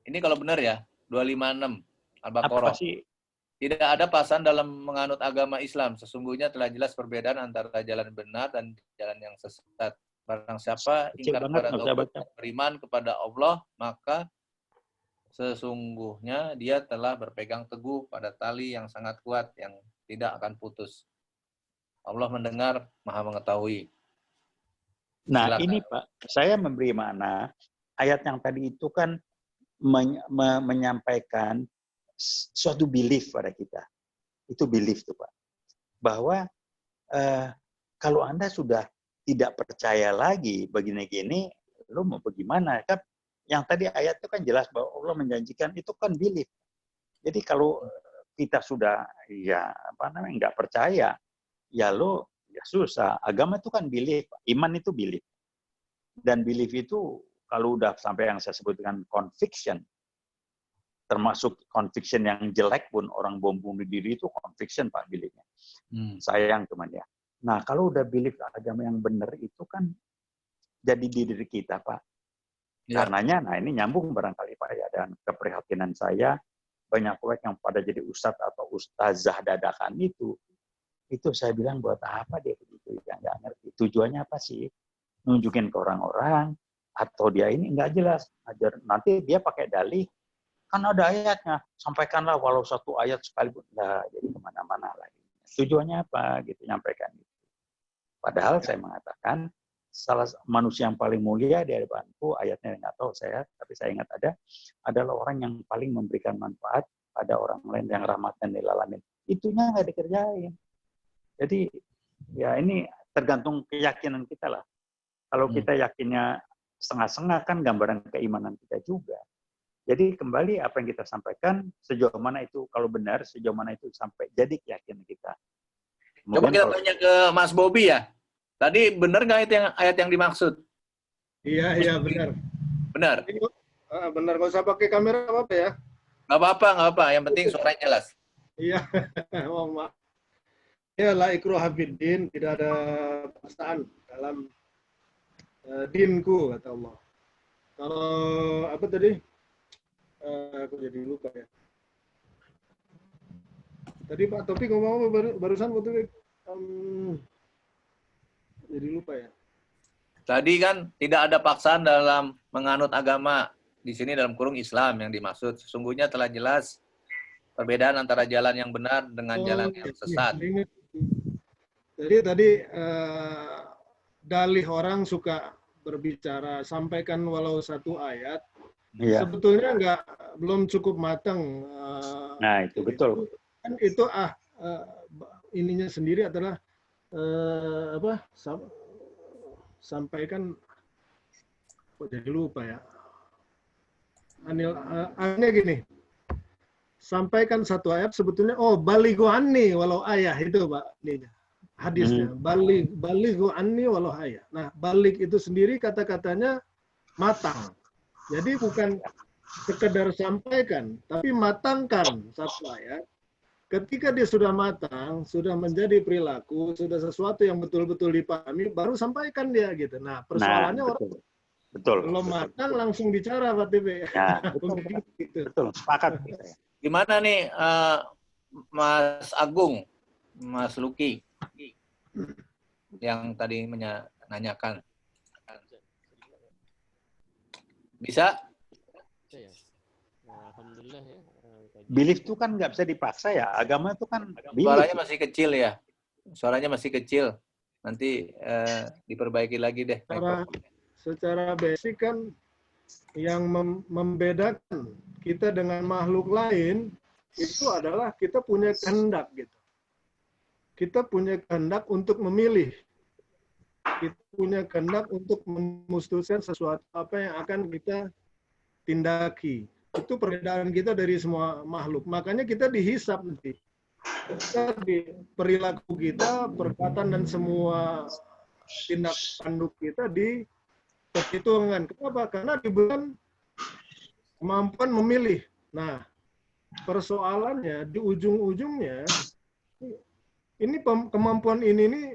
Ini kalau benar ya, 256 Al-Baqarah. Tidak ada paksaan dalam menganut agama Islam. Sesungguhnya telah jelas perbedaan antara jalan benar dan jalan yang sesat. Barang siapa ingkar kepada Allah, beriman kepada Allah, maka sesungguhnya dia telah berpegang teguh pada tali yang sangat kuat yang tidak akan putus. Allah mendengar, Maha mengetahui. Nah, silakan. Ini Pak, saya memberi makna ayat yang tadi itu kan menyampaikan suatu belief pada kita. Itu belief tuh Pak. Bahwa kalau Anda sudah tidak percaya lagi begini-gini, lu mau bagaimana? Kan yang tadi ayat itu kan jelas bahwa Allah menjanjikan, itu kan belief. Jadi kalau kita sudah nggak percaya, ya susah. Agama itu kan belief, iman itu belief. Dan belief itu kalau udah sampai yang saya sebut dengan conviction, termasuk conviction yang jelek pun, orang bom bunuh diri itu conviction Pak beliefnya. Sayang teman ya. Nah kalau udah belief agama yang benar itu kan jadi di diri kita Pak. Karenanya, nah ini nyambung barangkali Pak ya, dan keprihatinan saya banyak proyek yang pada jadi ustadz atau ustazah dadakan itu saya bilang buat apa dia begitu ya, nggak ngerti tujuannya apa sih, nunjukin ke orang-orang atau dia ini nggak jelas, ajar nanti dia pakai dalih kan ada ayatnya, sampaikanlah walau satu ayat sekalipun, lah jadi kemana-mana lagi. Tujuannya apa gitu, nyampaikan gitu. Padahal saya mengatakan salah manusia yang paling mulia di hadapanku, ayatnya nggak tahu saya, tapi saya ingat adalah orang yang paling memberikan manfaat pada orang lain yang rahmatan lil alamin. Itunya nggak dikerjain. Jadi ya ini tergantung keyakinan kita lah. Kalau kita yakinnya setengah-setengah kan gambaran keimanan kita juga. Jadi kembali apa yang kita sampaikan, sejauh mana itu kalau benar, sejauh mana itu sampai jadi keyakinan kita. Kemudian coba kita tanya ke Mas Bobi ya. Tadi benar nggak itu yang ayat yang dimaksud? Iya benar. Benar. Benar, nggak usah pakai kamera apa ya? Nggak apa-apa. Yang penting suaranya jelas. Iya. Oh, maaf. Ya la ikraha fiddin, tidak ada paksaan dalam dinku kata Allah. Kalau apa tadi? Aku jadi lupa ya. Tadi Pak Topik ngomong barusan Pak Topik. Jadi lupa ya. Tadi kan tidak ada paksaan dalam menganut agama. Di sini dalam kurung Islam yang dimaksud. Sesungguhnya telah jelas perbedaan antara jalan yang benar dengan jalan yang sesat. Jadi tadi dalih orang suka berbicara, sampaikan walau satu ayat. Sebetulnya belum cukup matang. Nah itu betul. Kan itu ininya sendiri adalah sampaikan, kok jadi lupa ya. Aneh gini, sampaikan satu ayat sebetulnya, balighu anni walau ayah, itu Pak hadisnya, balighu anni walau ayah. Nah balik itu sendiri kata-katanya matang, jadi bukan sekedar sampaikan, tapi matangkan satu ayat. Ketika dia sudah matang, sudah menjadi perilaku, sudah sesuatu yang betul-betul dipahami, baru sampaikan dia gitu. Nah, persoalannya betul. Belum matang langsung bicara Pak TB. Ya, betul. Sepakat. Gimana nih Mas Agung, Mas Luki, yang tadi menanyakan? Bisa? Alhamdulillah ya. Belief itu kan nggak bisa dipaksa ya. Agama itu kan belief. Suaranya masih kecil ya. Suaranya masih kecil. Nanti diperbaiki lagi deh. Secara basic kan yang membedakan kita dengan makhluk lain itu adalah kita punya kehendak gitu. Kita punya kehendak untuk memilih. Kita punya kehendak untuk memutuskan sesuatu apa yang akan kita tindaki. Itu perbedaan kita dari semua makhluk. Makanya kita dihisap nanti. Kita di perilaku kita, perkataan dan semua tindak tanduk kita diperhitungkan. Kenapa? Karena diberikan kemampuan memilih. Nah, persoalannya di ujung-ujungnya ini kemampuan ini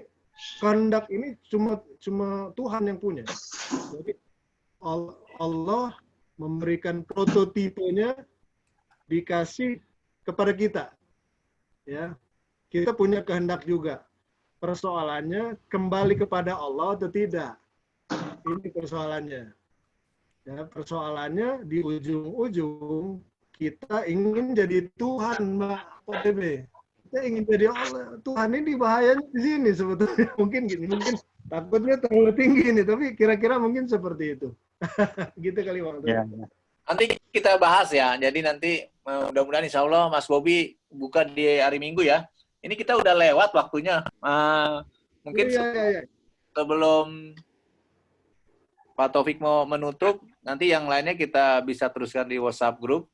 kehendak ini cuma Tuhan yang punya. Jadi Allah memberikan prototipenya dikasih kepada kita. Ya. Kita punya kehendak juga. Persoalannya kembali kepada Allah atau tidak. Ini persoalannya. Ya, persoalannya di ujung-ujung kita ingin jadi Tuhan, Mbak OTB. Kita ingin jadi Allah. Tuhan ini bahayanya di sini sebetulnya. Mungkin gini, mungkin takutnya terlalu tinggi nih, tapi kira-kira mungkin seperti itu. Gitu kali Bang. Ya. Nanti kita bahas ya. Jadi nanti mudah-mudahan insya Allah Mas Bobi buka di hari Minggu ya. Ini kita udah lewat waktunya. Mungkin sebelum Pak Taufik mau menutup, nanti yang lainnya kita bisa teruskan di WhatsApp group.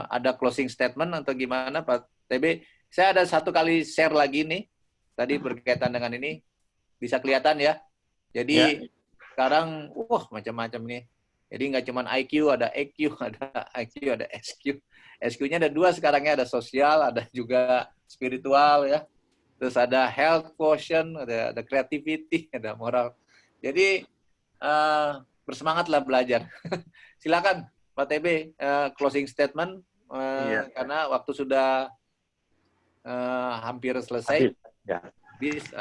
Ada closing statement atau gimana Pak TB? Saya ada satu kali share lagi nih. Tadi berkaitan dengan ini. Bisa kelihatan ya. Jadi sekarang macam-macam nih Jadi nggak cuma IQ, ada EQ, ada IQ, ada SQ. SQ-nya ada 2 sekarangnya, ada sosial, ada juga spiritual ya. Terus ada health quotient, ada creativity, ada moral. Jadi bersemangatlah belajar. Silakan Pak TB, closing statement karena waktu sudah hampir selesai. Ya.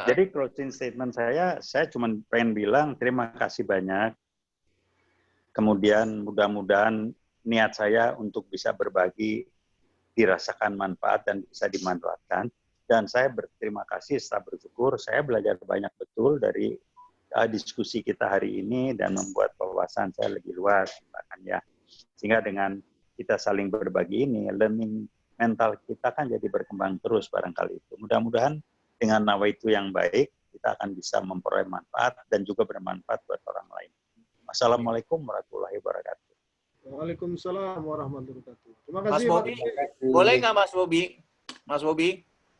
Jadi closing statement saya cuma pengen bilang terima kasih banyak. Kemudian mudah-mudahan niat saya untuk bisa berbagi dirasakan manfaat dan bisa dimanfaatkan. Dan saya berterima kasih setelah bersyukur, saya belajar banyak betul dari diskusi kita hari ini dan membuat wawasan saya lebih luas. Ya. Sehingga dengan kita saling berbagi ini, learning mental kita kan jadi berkembang terus barangkali itu. Mudah-mudahan dengan nawaitu yang baik, kita akan bisa memperoleh manfaat dan juga bermanfaat buat orang lain. Assalamualaikum warahmatullahi wabarakatuh. Waalaikumsalam warahmatullahi wabarakatuh. Terima kasih. Mas Bobi, boleh nggak Mas Bobi? Mas Bobi?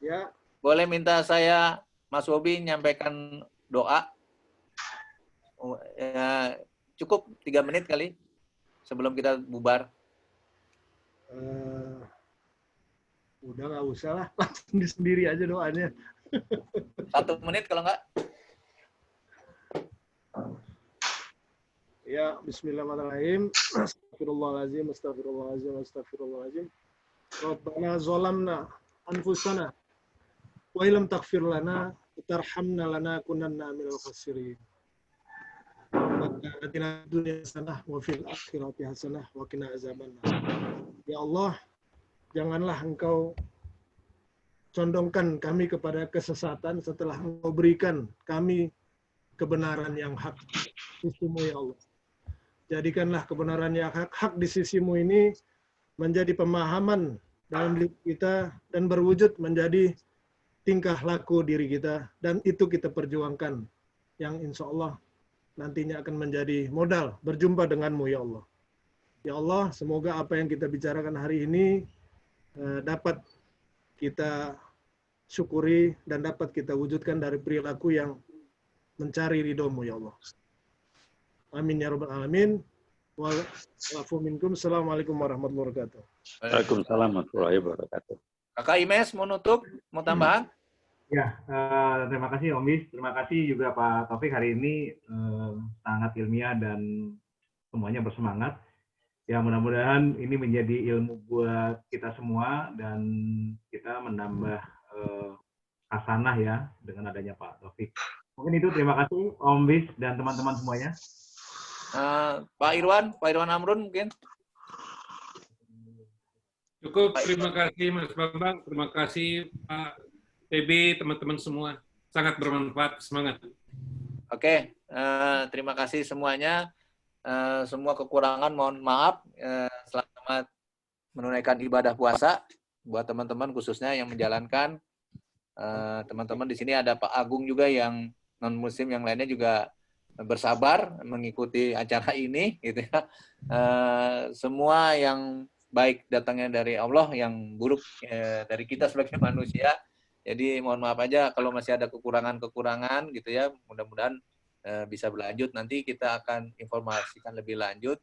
Ya. Boleh minta saya, Mas Bobi, nyampaikan doa? Ya, cukup 3 menit kali sebelum kita bubar. Udah nggak usah lah, langsung sendiri aja doanya. 1 menit kalau nggak. Ya, bismillahirrahmanirrahim. Astagfirullahaladzim, astagfirullahaladzim, astagfirullahaladzim. Rabbana zolamna anfusana wa ilam taghfir lana tarhamna lana kunanna minal khasirin. Rabbana atina dunya hasanah wa fil akhirati hasanah wa qina azabannar. Ya Allah, janganlah Engkau condongkan kami kepada kesesatan setelah Engkau berikan kami kebenaran yang hak sisimu ya Allah. Jadikanlah kebenaran yang hak di sisimu ini menjadi pemahaman dalam diri kita dan berwujud menjadi tingkah laku diri kita, dan itu kita perjuangkan yang insya Allah nantinya akan menjadi modal berjumpa denganmu ya Allah. Ya Allah, semoga apa yang kita bicarakan hari ini dapat kita syukuri dan dapat kita wujudkan dari perilaku yang mencari ridhomu ya Allah. Amin ya rabbal alamin. Wa'alafu minkum. Assalamualaikum warahmatullahi wabarakatuh. Waalaikumsalam warahmatullahi wabarakatuh. Kakak Imes mau nutup, mau tambahan? Ya, terima kasih Om Bis. Terima kasih juga Pak Taufik hari ini sangat ilmiah dan semuanya bersemangat. Ya, mudah-mudahan ini menjadi ilmu buat kita semua dan kita menambah hasanah ya dengan adanya Pak Taufik. Mungkin itu, terima kasih Om Bis dan teman-teman semuanya. Pak Irwan Amrun mungkin. Cukup, terima kasih Mas Bambang, terima kasih Pak TB, teman-teman semua. Sangat bermanfaat, semangat. Oke, terima kasih semuanya. Semua kekurangan mohon maaf. Selamat menunaikan ibadah puasa buat teman-teman khususnya yang menjalankan. Teman-teman di sini ada Pak Agung juga yang non-muslim, yang lainnya juga bersabar mengikuti acara ini, gitu ya. Semua yang baik datangnya dari Allah, yang buruk dari kita sebagai manusia. Jadi mohon maaf aja kalau masih ada kekurangan-kekurangan, gitu ya. Mudah-mudahan bisa berlanjut. Nanti kita akan informasikan lebih lanjut.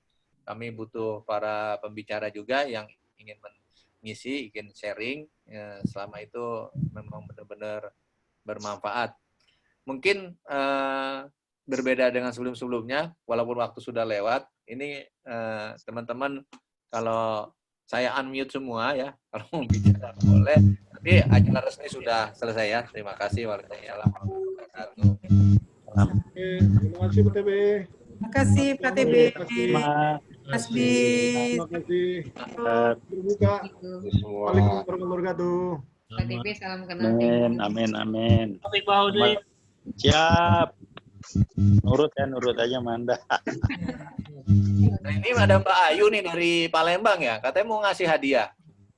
Kami butuh para pembicara juga yang ingin mengisi, ingin sharing. Selama itu memang benar-benar bermanfaat. Mungkin berbeda dengan sebelum-sebelumnya, walaupun waktu sudah lewat. Ini teman-teman, kalau saya unmute semua ya, kalau mau bicara boleh. Tapi acara resmi sudah selesai ya. Terima kasih. Waalaikumsalam. Terima kasih Pak TB. Terima kasih Pak TB. Mas Bis. Terima kasih. Berbuka. Waalaikumsalam warahmatullahi wabarakatuh. Pak TB, salam kenal. Amin. Siap. Nurut aja Manda. Nah, ini ada Mbak Ayu nih dari Palembang ya, katanya mau ngasih hadiah.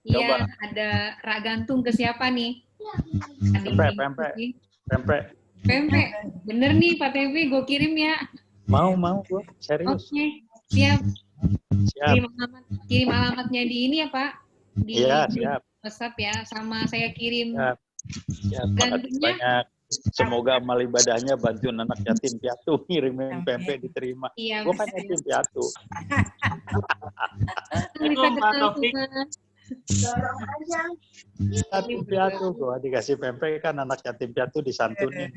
Iya, ada rak gantung ke siapa nih? Pempek. Bener nih Pak TB, gue kirim ya. Mau gue serius. Oke, siap. Kirim alamatnya di ini ya Pak. Di Iya, siap. WhatsApp ya, sama saya kirim Siap. gantungnya. Banyak. Semoga amal ibadahnya bantuin anak yatim piatu ngirimin pempek diterima. Iya, Gue kan yatim piatu. bisa kenal semua. Yatim piatu, gue dikasih pempek kan anak yatim piatu disantunin.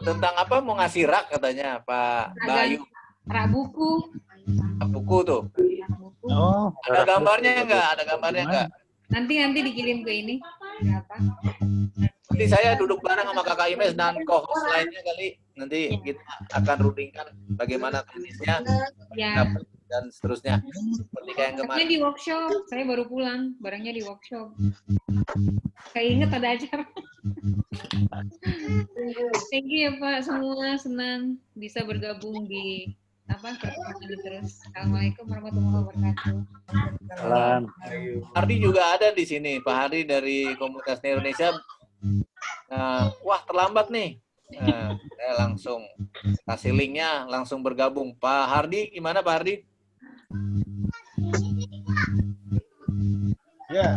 Tentang apa mau ngasih rak katanya Pak Bayu. Rak buku. Buku tuh. Oh, Ada gambarnya enggak? Ada gambarnya enggak? Nanti dikirim ke ini. Berapa? Nanti saya duduk bareng sama Kakak Imes dan co-host lainnya kali. Nanti kita akan rundingkan bagaimana teknisnya Ya. dan seterusnya. Seperti kayak yang Barangnya kemarin. di workshop. Saya baru pulang. Barangnya di workshop. Kayak inget ada acara. Thank you ya Pak. Semua senang bisa bergabung di pertemuan ini terus. Assalamualaikum warahmatullahi wabarakatuh. Salam. Hardi juga ada di sini. Pak Hardi dari Komunitas Indonesia. Wah terlambat nih. Saya langsung kasih linknya, langsung bergabung. Pak Hardi, gimana Pak Hardi? Ya,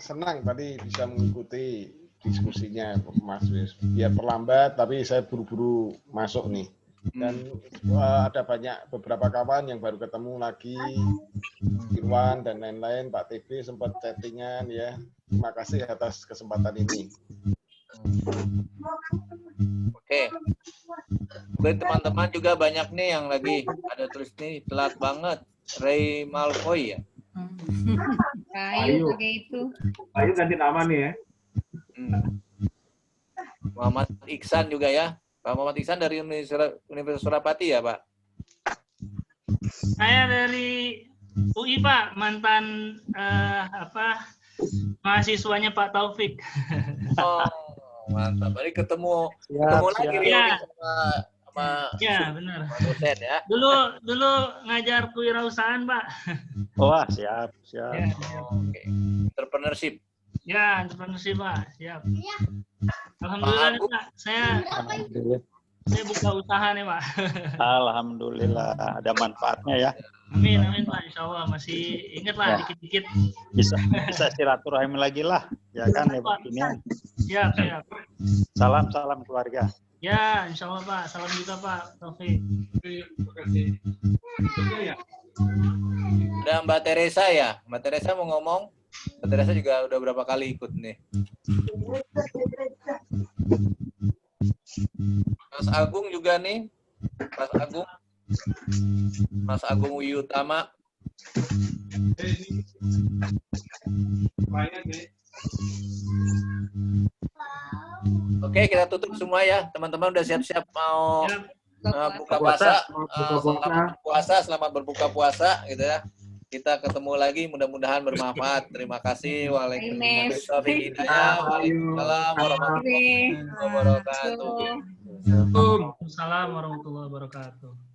senang tadi bisa mengikuti diskusinya Mas Wis. Biar terlambat, tapi saya buru-buru masuk nih. Dan ada beberapa kawan yang baru ketemu lagi, Irwan dan lain-lain, Pak TB sempat chattingan ya. Terima kasih atas kesempatan ini. Oke. Buat teman-teman juga banyak nih yang lagi ada tulis nih telat banget. Ray Malfoy ya. Ayo pakai itu. Ayo ganti nama nih ya. Muhammad Iksan juga ya. Pak Muhammad Iksan dari Universitas Surapati ya, Pak? Saya dari UI, Pak, mantan mahasiswanya Pak Taufik. Oh, mantap. Jadi ketemu lagi ya. sama ya, benar. dosen ya. Dulu ngajar kewirausahaan, Pak. Wah, siap. Ya, Oke. Entrepreneurship. Ya, entrepreneurship, Pak. Siap. Alhamdulillah, nih, Pak. Saya buka usaha nih, Pak. Alhamdulillah, ada manfaatnya ya. Amin, Pak. Insya Allah masih ingat lah dikit-dikit. Bisa silaturahmi lagi lah, ya kan? Beginian. Siap. Salam keluarga. Ya, insya Allah Pak. Salam juga Pak Taufik. Terima kasih. Ada Mbak Teresa ya. Mbak Teresa mau ngomong. Mbak Teresa juga udah berapa kali ikut nih. Mas Agung juga nih. Mas Agung Wiyutama. Oke, kita tutup semua ya. Teman-teman udah siap-siap mau buka puasa. Selamat berbuka puasa gitu ya. Kita ketemu lagi, mudah-mudahan bermanfaat. Terima kasih. Waalaikumsalam warahmatullahi wabarakatuh. Waalaikumsalam warahmatullahi wabarakatuh.